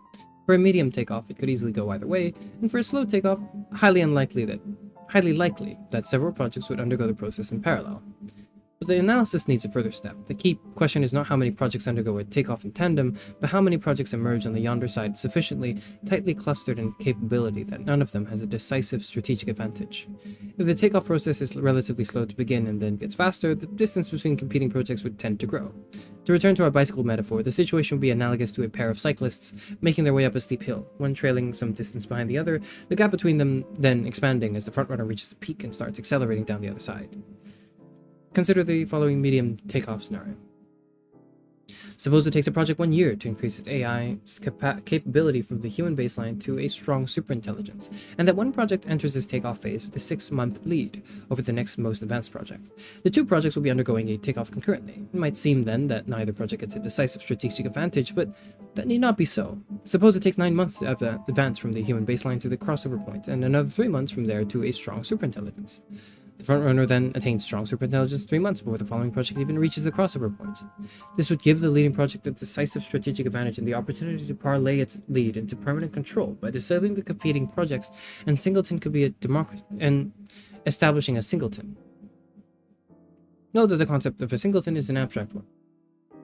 For a medium takeoff, it could easily go either way, and for a slow takeoff, highly likely that several projects would undergo the process in parallel. But the analysis needs a further step. The key question is not how many projects undergo a takeoff in tandem, but how many projects emerge on the yonder side sufficiently tightly clustered in capability that none of them has a decisive strategic advantage. If the takeoff process is relatively slow to begin and then gets faster, the distance between competing projects would tend to grow. To return to our bicycle metaphor, the situation would be analogous to a pair of cyclists making their way up a steep hill, one trailing some distance behind the other, the gap between them then expanding as the frontrunner reaches the peak and starts accelerating down the other side. Consider the following medium takeoff scenario. Suppose it takes a project 1 year to increase its AI's capability from the human baseline to a strong superintelligence, and that one project enters its takeoff phase with a 6-month lead over the next most advanced project. The two projects will be undergoing a takeoff concurrently. It might seem then that neither project gets a decisive strategic advantage, but that need not be so. Suppose it takes 9 months to advance from the human baseline to the crossover point, and another 3 months from there to a strong superintelligence. The frontrunner then attains strong superintelligence 3 months before the following project even reaches the crossover point. This would give the leading project a decisive strategic advantage and the opportunity to parlay its lead into permanent control by disabling the competing projects, and singleton could be a democracy and establishing a singleton. Note that the concept of a singleton is an abstract one.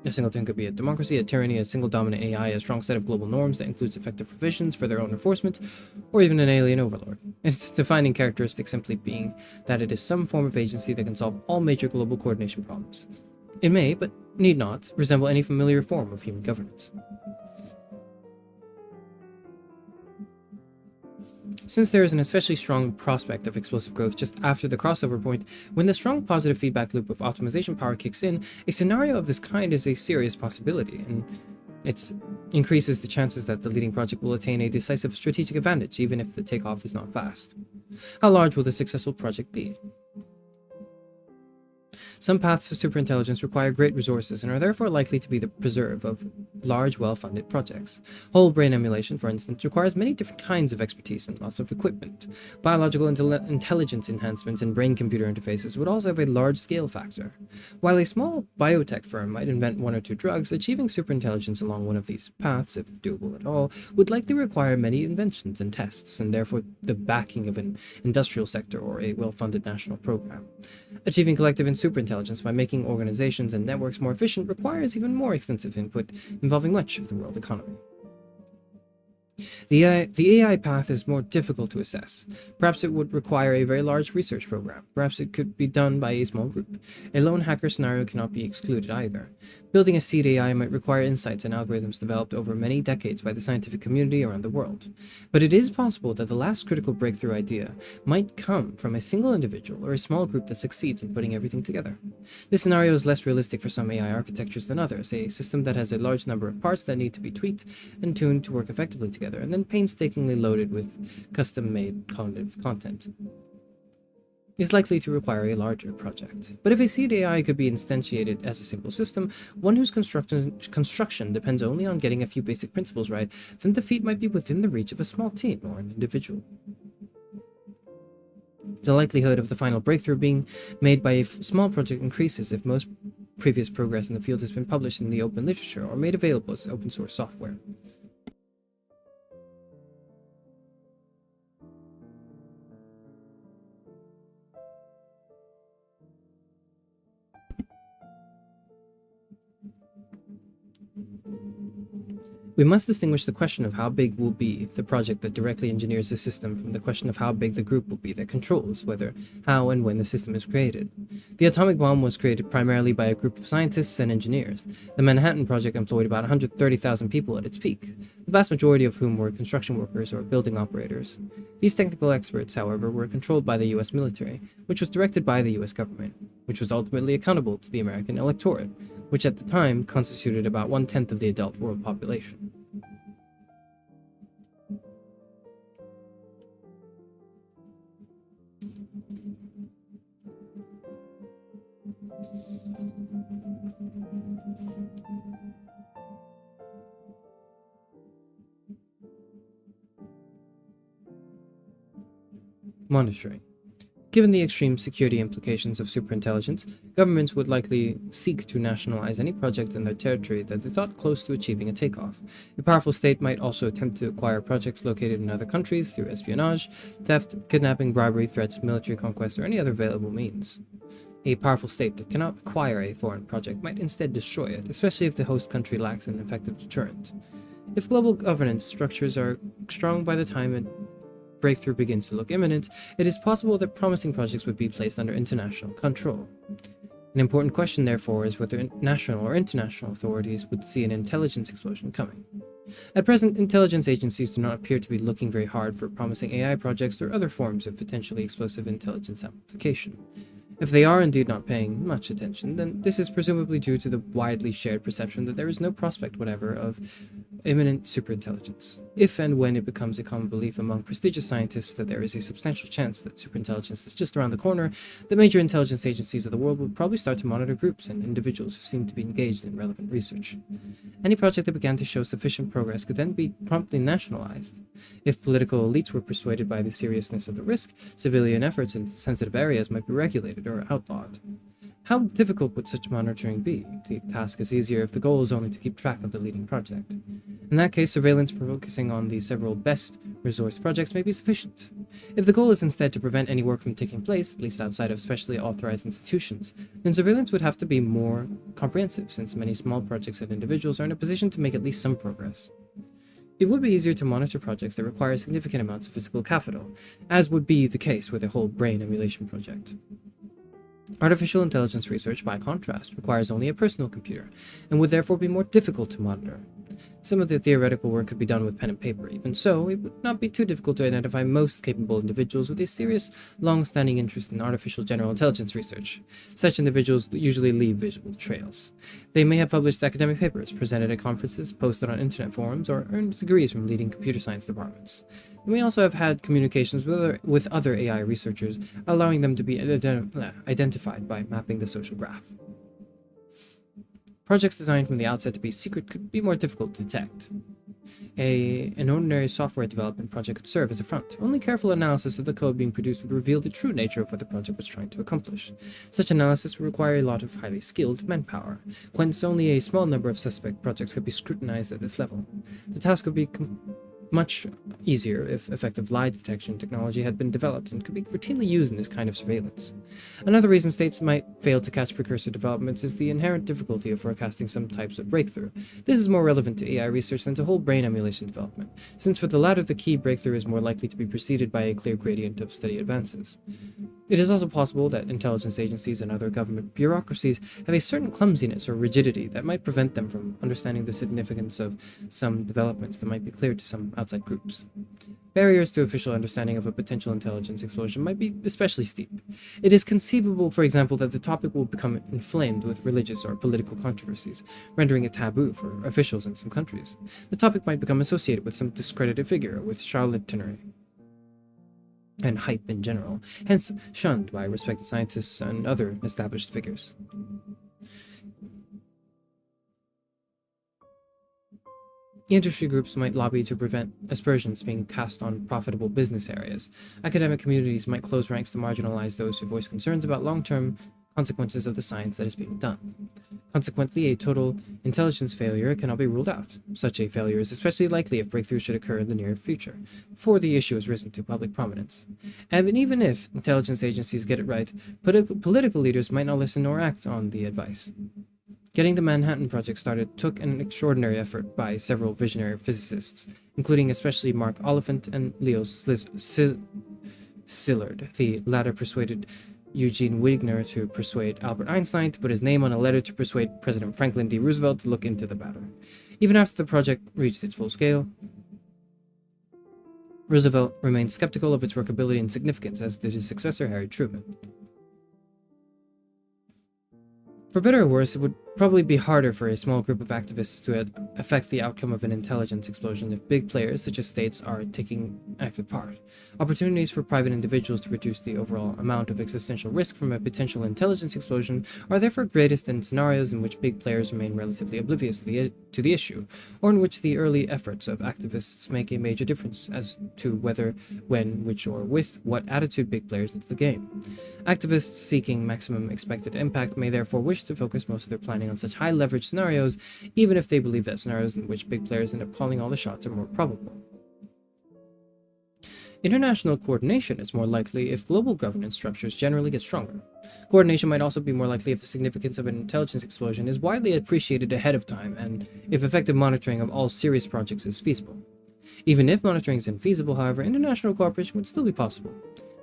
A singleton could be a democracy, a tyranny, a single dominant AI, a strong set of global norms that includes effective provisions for their own enforcement, or even an alien overlord. Its defining characteristic simply being that it is some form of agency that can solve all major global coordination problems. It may, but need not, resemble any familiar form of human governance. Since there is an especially strong prospect of explosive growth just after the crossover point, when the strong positive feedback loop of optimization power kicks in, a scenario of this kind is a serious possibility, and it increases the chances that the leading project will attain a decisive strategic advantage, even if the takeoff is not fast. How large will the successful project be? Some paths to superintelligence require great resources and are therefore likely to be the preserve of large, well-funded projects. Whole brain emulation, for instance, requires many different kinds of expertise and lots of equipment. Biological intelligence enhancements and brain-computer interfaces would also have a large scale factor. While a small biotech firm might invent 1 or 2 drugs, achieving superintelligence along one of these paths, if doable at all, would likely require many inventions and tests, and therefore the backing of an industrial sector or a well-funded national program. Achieving collective and superintelligence by making organizations and networks more efficient requires even more extensive input involving much of the world economy. The AI path is more difficult to assess. Perhaps it would require a very large research program. Perhaps it could be done by a small group. A lone hacker scenario cannot be excluded either. Building a seed AI might require insights and algorithms developed over many decades by the scientific community around the world. But it is possible that the last critical breakthrough idea might come from a single individual or a small group that succeeds in putting everything together. This scenario is less realistic for some AI architectures than others, a system that has a large number of parts that need to be tweaked and tuned to work effectively together, and then painstakingly loaded with custom-made cognitive content, is likely to require a larger project. But if a seed AI could be instantiated as a simple system, one whose construction depends only on getting a few basic principles right, then the feat might be within the reach of a small team or an individual. The likelihood of the final breakthrough being made by a small project increases if most previous progress in the field has been published in the open literature or made available as open source software. We must distinguish the question of how big will be the project that directly engineers the system from the question of how big the group will be that controls whether, how, and when the system is created. The atomic bomb was created primarily by a group of scientists and engineers. The Manhattan Project employed about 130,000 people at its peak, the vast majority of whom were construction workers or building operators. These technical experts, however, were controlled by the US military, which was directed by the US government, which was ultimately accountable to the American electorate, which at the time constituted about 1/10 of the adult world population. Monitoring. Given the extreme security implications of superintelligence, governments would likely seek to nationalize any project in their territory that they thought close to achieving a takeoff. A powerful state might also attempt to acquire projects located in other countries through espionage, theft, kidnapping, bribery, threats, military conquest, or any other available means. A powerful state that cannot acquire a foreign project might instead destroy it, especially if the host country lacks an effective deterrent. If global governance structures are strong by the time a breakthrough begins to look imminent, it is possible that promising projects would be placed under international control. An important question, therefore, is whether national or international authorities would see an intelligence explosion coming. At present, intelligence agencies do not appear to be looking very hard for promising AI projects or other forms of potentially explosive intelligence amplification. If they are indeed not paying much attention, then this is presumably due to the widely shared perception that there is no prospect whatever of imminent superintelligence. If and when it becomes a common belief among prestigious scientists that there is a substantial chance that superintelligence is just around the corner, the major intelligence agencies of the world will probably start to monitor groups and individuals who seem to be engaged in relevant research. Any project that began to show sufficient progress could then be promptly nationalized. If political elites were persuaded by the seriousness of the risk, civilian efforts in sensitive areas might be regulated or outlawed. How difficult would such monitoring be? The task is easier if the goal is only to keep track of the leading project. In that case, surveillance focusing on the several best resource projects may be sufficient. If the goal is instead to prevent any work from taking place, at least outside of specially authorized institutions, then surveillance would have to be more comprehensive, since many small projects and individuals are in a position to make at least some progress. It would be easier to monitor projects that require significant amounts of physical capital, as would be the case with a whole brain emulation project. Artificial intelligence research, by contrast, requires only a personal computer, and would therefore be more difficult to monitor. Some of the theoretical work could be done with pen and paper. Even so, it would not be too difficult to identify most capable individuals with a serious, long-standing interest in artificial general intelligence research. Such individuals usually leave visual trails. They may have published academic papers, presented at conferences, posted on internet forums, or earned degrees from leading computer science departments. They may also have had communications with other AI researchers, allowing them to be identified by mapping the social graph. Projects designed from the outset to be secret could be more difficult to detect. An ordinary software development project could serve as a front. Only careful analysis of the code being produced would reveal the true nature of what the project was trying to accomplish. Such analysis would require a lot of highly skilled manpower, whence only a small number of suspect projects could be scrutinized at this level. The task would be much easier if effective lie detection technology had been developed and could be routinely used in this kind of surveillance. Another reason states might fail to catch precursor developments is the inherent difficulty of forecasting some types of breakthrough. This is more relevant to AI research than to whole brain emulation development, since for the latter the key breakthrough is more likely to be preceded by a clear gradient of steady advances. It is also possible that intelligence agencies and other government bureaucracies have a certain clumsiness or rigidity that might prevent them from understanding the significance of some developments that might be clear to some outside groups. Barriers to official understanding of a potential intelligence explosion might be especially steep. It is conceivable, for example, that the topic will become inflamed with religious or political controversies, rendering it taboo for officials in some countries. The topic might become associated with some discredited figure, with charlatanry and hype in general, hence shunned by respected scientists and other established figures. Industry groups might lobby to prevent aspersions being cast on profitable business areas. Academic communities might close ranks to marginalize those who voice concerns about long-term consequences of the science that is being done. Consequently, a total intelligence failure cannot be ruled out. Such a failure is especially likely if breakthroughs should occur in the near future, before the issue has risen to public prominence. And even if intelligence agencies get it right, political leaders might not listen or act on the advice. Getting the Manhattan Project started took an extraordinary effort by several visionary physicists, including especially Mark Oliphant and Leo Szilard. The latter persuaded Eugene Wigner to persuade Albert Einstein to put his name on a letter to persuade President Franklin D. Roosevelt to look into the matter. Even after the project reached its full scale, Roosevelt remained skeptical of its workability and significance, as did his successor Harry Truman. For better or worse, it would probably be harder for a small group of activists to affect the outcome of an intelligence explosion if big players, such as states, are taking active part. Opportunities for private individuals to reduce the overall amount of existential risk from a potential intelligence explosion are therefore greatest in scenarios in which big players remain relatively oblivious to the issue, or in which the early efforts of activists make a major difference as to whether, when, which, or with what attitude big players into the game. Activists seeking maximum expected impact may therefore wish to focus most of their planning on such high leverage scenarios, even if they believe that scenarios in which big players end up calling all the shots are more probable. International coordination is more likely if global governance structures generally get stronger. Coordination might also be more likely if the significance of an intelligence explosion is widely appreciated ahead of time and if effective monitoring of all serious projects is feasible. Even if monitoring is infeasible, however, international cooperation would still be possible.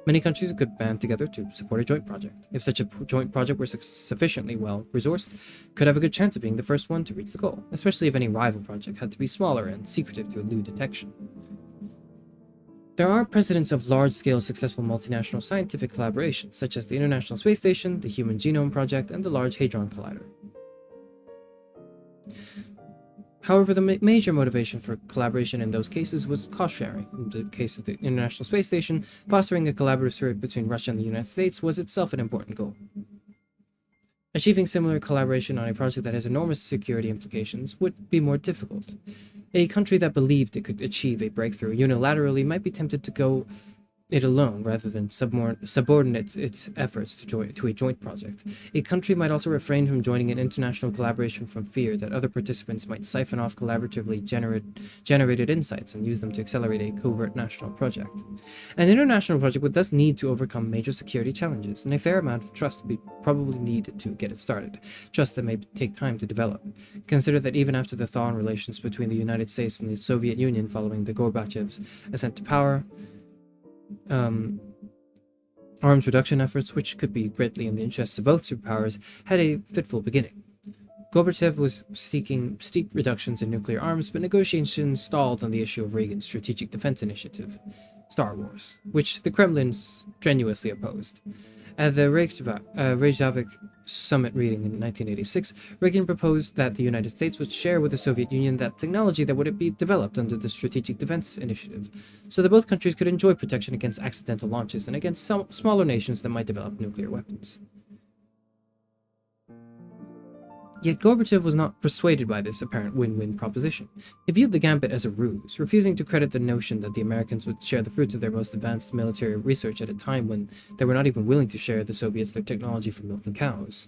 Many countries could band together to support a joint project. If such a joint project were sufficiently well-resourced, could have a good chance of being the first one to reach the goal, especially if any rival project had to be smaller and secretive to elude detection. There are precedents of large-scale successful multinational scientific collaborations, such as the International Space Station, the Human Genome Project, and the Large Hadron Collider. However, the major motivation for collaboration in those cases was cost-sharing. In the case of the International Space Station, fostering a collaborative spirit between Russia and the United States was itself an important goal. Achieving similar collaboration on a project that has enormous security implications would be more difficult. A country that believed it could achieve a breakthrough unilaterally might be tempted to go it alone rather than subordinate its efforts to a joint project. A country might also refrain from joining an international collaboration from fear that other participants might siphon off collaboratively generated insights and use them to accelerate a covert national project. An international project would thus need to overcome major security challenges, and a fair amount of trust would be probably needed to get it started, trust that may take time to develop. Consider that even after the thaw in relations between the United States and the Soviet Union following the Gorbachev's ascent to power, arms reduction efforts, which could be greatly in the interests of both superpowers, had a fitful beginning. Gorbachev was seeking steep reductions in nuclear arms, but negotiations stalled on the issue of Reagan's Strategic Defense Initiative, Star Wars, which the Kremlin strenuously opposed. At the Reykjavik summit meeting in 1986, Reagan proposed that the United States would share with the Soviet Union that technology that would be developed under the Strategic Defense Initiative, so that both countries could enjoy protection against accidental launches and against some smaller nations that might develop nuclear weapons. Yet Gorbachev was not persuaded by this apparent win-win proposition. He viewed the gambit as a ruse, refusing to credit the notion that the Americans would share the fruits of their most advanced military research at a time when they were not even willing to share the Soviets their technology for milking cows.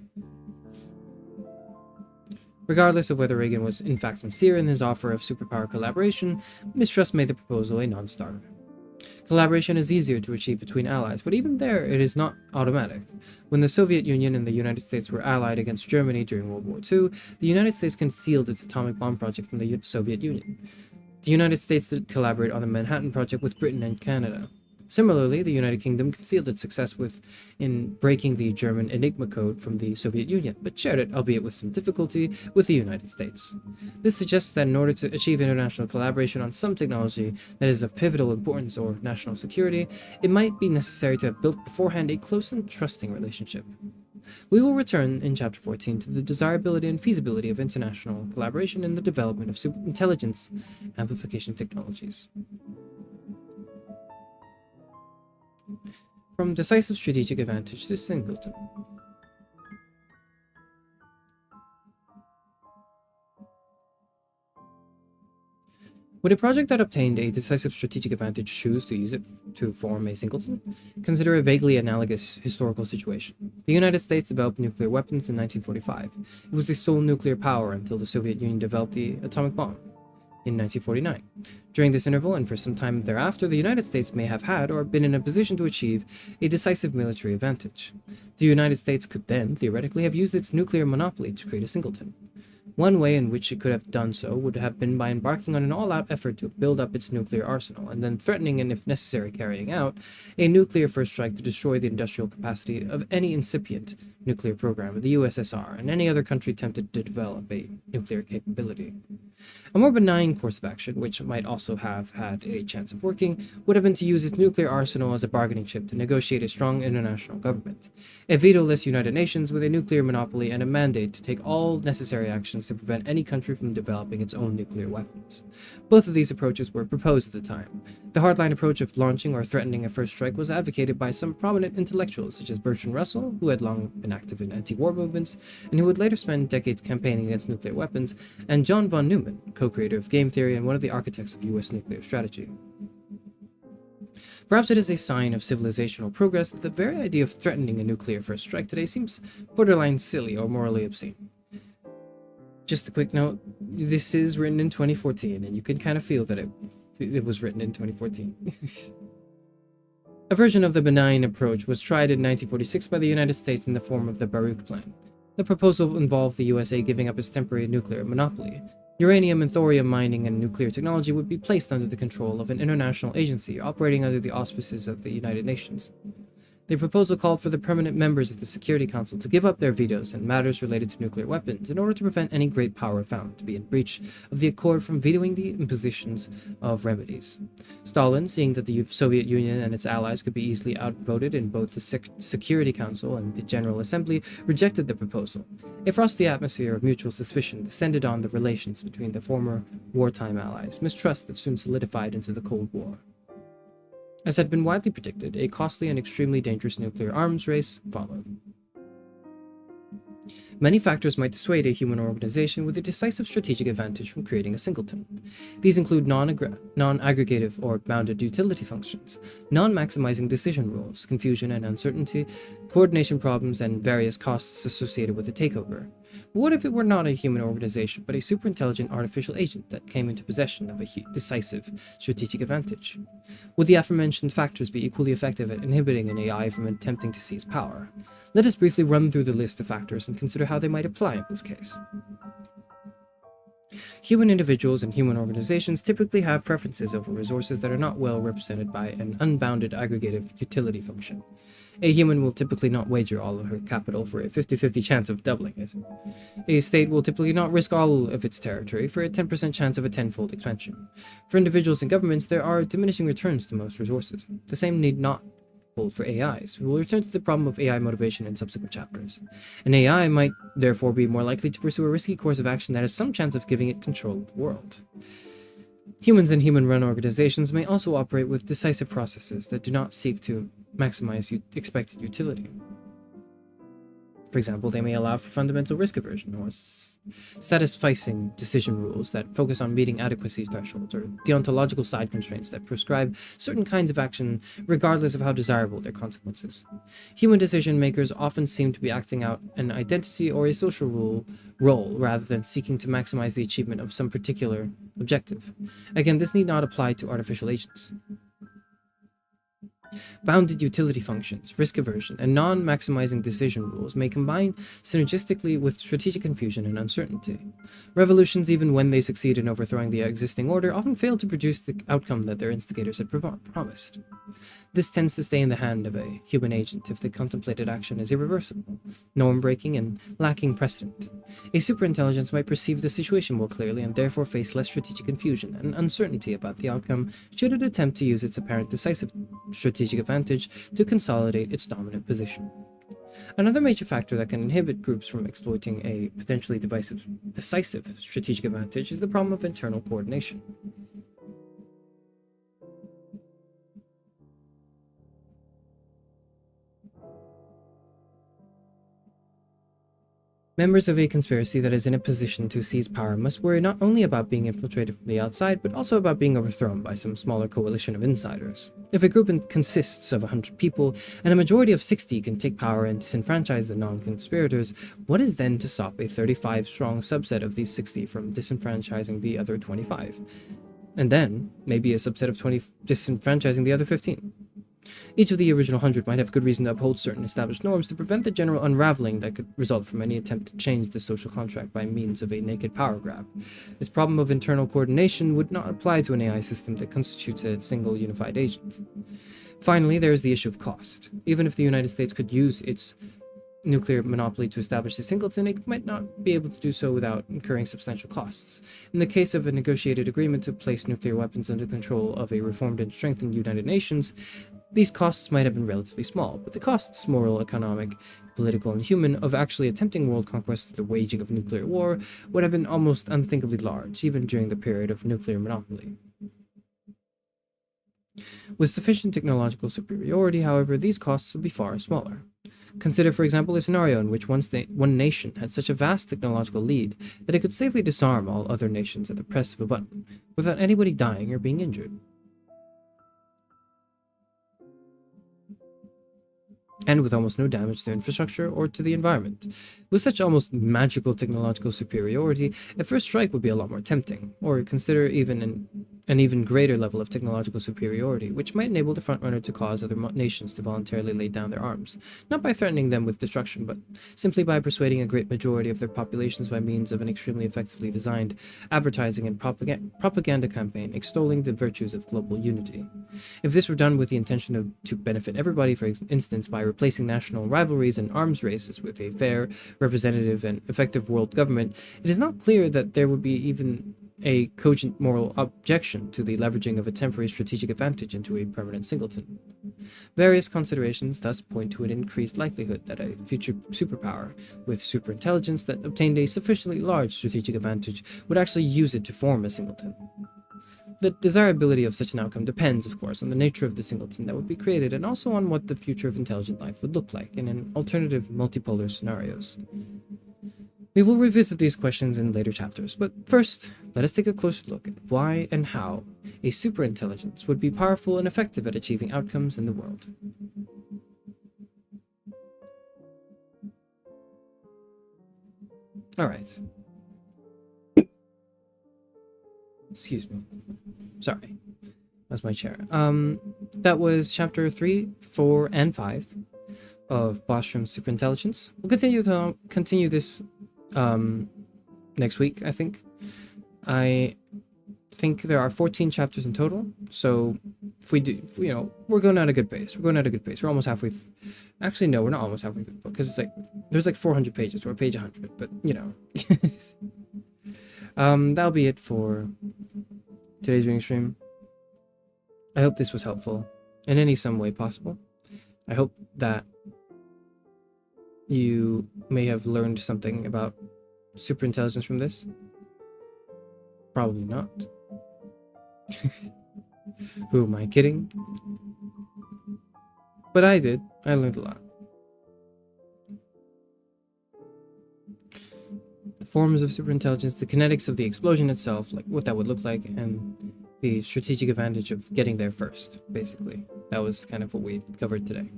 Regardless of whether Reagan was in fact sincere in his offer of superpower collaboration, mistrust made the proposal a non-starter. Collaboration is easier to achieve between allies, but even there it is not automatic. When the Soviet Union and the United States were allied against Germany during World War II, the United States concealed its atomic bomb project from the Soviet Union. The United States did collaborate on the Manhattan Project with Britain and Canada. Similarly, the United Kingdom concealed its success in breaking the German Enigma code from the Soviet Union, but shared it, albeit with some difficulty, with the United States. This suggests that in order to achieve international collaboration on some technology that is of pivotal importance or national security, it might be necessary to have built beforehand a close and trusting relationship. We will return in Chapter 14 to the desirability and feasibility of international collaboration in the development of superintelligence amplification technologies. From decisive strategic advantage to singleton. Would a project that obtained a decisive strategic advantage choose to use it to form a singleton? Consider a vaguely analogous historical situation. The United States developed nuclear weapons in 1945. It was the sole nuclear power until the Soviet Union developed the atomic bomb in 1949. During this interval, and for some time thereafter, the United States may have had or been in a position to achieve a decisive military advantage. The United States could then, theoretically, have used its nuclear monopoly to create a singleton. One way in which it could have done so would have been by embarking on an all-out effort to build up its nuclear arsenal, and then threatening and, if necessary, carrying out a nuclear first strike to destroy the industrial capacity of any incipient nuclear program of the USSR and any other country tempted to develop a nuclear capability. A more benign course of action, which might also have had a chance of working, would have been to use its nuclear arsenal as a bargaining chip to negotiate a strong international government, a veto-less United Nations with a nuclear monopoly and a mandate to take all necessary actions to prevent any country from developing its own nuclear weapons. Both of these approaches were proposed at the time. The hardline approach of launching or threatening a first strike was advocated by some prominent intellectuals such as Bertrand Russell, who had long been active in anti-war movements and who would later spend decades campaigning against nuclear weapons, and John von Neumann, co-creator of game theory and one of the architects of US nuclear strategy. Perhaps it is a sign of civilizational progress that the very idea of threatening a nuclear first strike today seems borderline silly or morally obscene. Just a quick note, this is written in 2014, and you can kind of feel that it was written in 2014. A version of the benign approach was tried in 1946 by the United States in the form of the Baruch Plan. The proposal involved the USA giving up its temporary nuclear monopoly. Uranium and thorium mining and nuclear technology would be placed under the control of an international agency operating under the auspices of the United Nations. The proposal called for the permanent members of the Security Council to give up their vetoes in matters related to nuclear weapons in order to prevent any great power found to be in breach of the accord from vetoing the impositions of remedies. Stalin, seeing that the Soviet Union and its allies could be easily outvoted in both the Security Council and the General Assembly, rejected the proposal. A frosty atmosphere of mutual suspicion descended on the relations between the former wartime allies, mistrust that soon solidified into the Cold War. As had been widely predicted, a costly and extremely dangerous nuclear arms race followed. Many factors might dissuade a human organization with a decisive strategic advantage from creating a singleton. These include non-aggregative or bounded utility functions, non-maximizing decision rules, confusion and uncertainty, coordination problems, and various costs associated with a takeover. But what if it were not a human organization, but a superintelligent artificial agent that came into possession of a decisive strategic advantage? Would the aforementioned factors be equally effective at inhibiting an AI from attempting to seize power? Let us briefly run through the list of factors and consider how they might apply in this case. Human individuals and human organizations typically have preferences over resources that are not well represented by an unbounded aggregative utility function. A human will typically not wager all of her capital for a 50-50 chance of doubling it. A state will typically not risk all of its territory for a 10% chance of a tenfold expansion. For individuals and governments, there are diminishing returns to most resources. The same need not hold for AIs. We will return to the problem of AI motivation in subsequent chapters. An AI might therefore be more likely to pursue a risky course of action that has some chance of giving it control of the world. Humans and human-run organizations may also operate with decisive processes that do not seek to maximize expected utility. For example, they may allow for fundamental risk aversion or satisficing decision rules that focus on meeting adequacy thresholds, or deontological side constraints that prescribe certain kinds of action regardless of how desirable their consequences. Human decision makers often seem to be acting out an identity or a social role rather than seeking to maximize the achievement of some particular objective. Again, this need not apply to artificial agents. Bounded utility functions, risk aversion, and non-maximizing decision rules may combine synergistically with strategic confusion and uncertainty. Revolutions, even when they succeed in overthrowing the existing order, often fail to produce the outcome that their instigators had promised. This tends to stay in the hand of a human agent if the contemplated action is irreversible, norm-breaking, and lacking precedent. A superintelligence might perceive the situation more clearly and therefore face less strategic confusion and uncertainty about the outcome should it attempt to use its apparent decisive strategic advantage to consolidate its dominant position. Another major factor that can inhibit groups from exploiting a potentially decisive strategic advantage is the problem of internal coordination. Members of a conspiracy that is in a position to seize power must worry not only about being infiltrated from the outside, but also about being overthrown by some smaller coalition of insiders. If a group consists of 100 people, and a majority of 60 can take power and disenfranchise the non-conspirators, what is then to stop a 35-strong subset of these 60 from disenfranchising the other 25? And then, maybe a subset of 20 disenfranchising the other 15. Each of the original 100 might have good reason to uphold certain established norms to prevent the general unraveling that could result from any attempt to change the social contract by means of a naked power grab. This problem of internal coordination would not apply to an AI system that constitutes a single unified agent. Finally, there is the issue of cost. Even if the United States could use its nuclear monopoly to establish a singleton, it might not be able to do so without incurring substantial costs. In the case of a negotiated agreement to place nuclear weapons under control of a reformed and strengthened United Nations, these costs might have been relatively small, but the costs, moral, economic, political, and human, of actually attempting world conquest through the waging of nuclear war would have been almost unthinkably large, even during the period of nuclear monopoly. With sufficient technological superiority, however, these costs would be far smaller. Consider, for example, a scenario in which one nation had such a vast technological lead that it could safely disarm all other nations at the press of a button, without anybody dying or being injured. And with almost no damage to infrastructure or to the environment. With such almost magical technological superiority, a first strike would be a lot more tempting, or consider even an even greater level of technological superiority, which might enable the frontrunner to cause other nations to voluntarily lay down their arms, not by threatening them with destruction, but simply by persuading a great majority of their populations by means of an extremely effectively designed advertising and propaganda campaign extolling the virtues of global unity. If this were done with the intention to benefit everybody, for instance by replacing national rivalries and arms races with a fair, representative, and effective world government, it is not clear that there would be even a cogent moral objection to the leveraging of a temporary strategic advantage into a permanent singleton. Various considerations thus point to an increased likelihood that a future superpower with superintelligence that obtained a sufficiently large strategic advantage would actually use it to form a singleton. The desirability of such an outcome depends, of course, on the nature of the singleton that would be created and also on what the future of intelligent life would look like in an alternative multipolar scenarios. We will revisit these questions in later chapters, but first, let us take a closer look at why and how a superintelligence would be powerful and effective at achieving outcomes in the world. Alright. Excuse me. Sorry. That's my chair. That was chapter 3, 4, and 5 of Bostrom's Superintelligence. We'll continue this next week, I think. I think there are 14 chapters in total, so if we do, we're going at a good pace. We're almost halfway actually, no, we're not almost halfway through the book, because there's like 400 pages, we're at page 100, but, that'll be it for today's reading stream. I hope this was helpful in any some way possible. I hope that you may have learned something about superintelligence from this. Probably not. Who am I kidding? But I did. I learned a lot. the forms of superintelligence, the kinetics of the explosion itself, like what that would look like, and the strategic advantage of getting there first, basically. That was kind of what we covered today.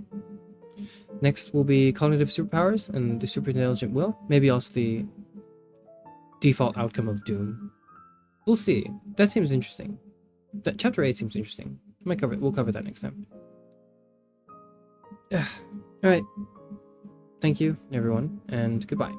Next will be cognitive superpowers and the superintelligent will, maybe also the default outcome of Doom. We'll see. That seems interesting. That chapter 8 seems interesting. We'll cover that next time. Alright. Thank you, everyone, and goodbye.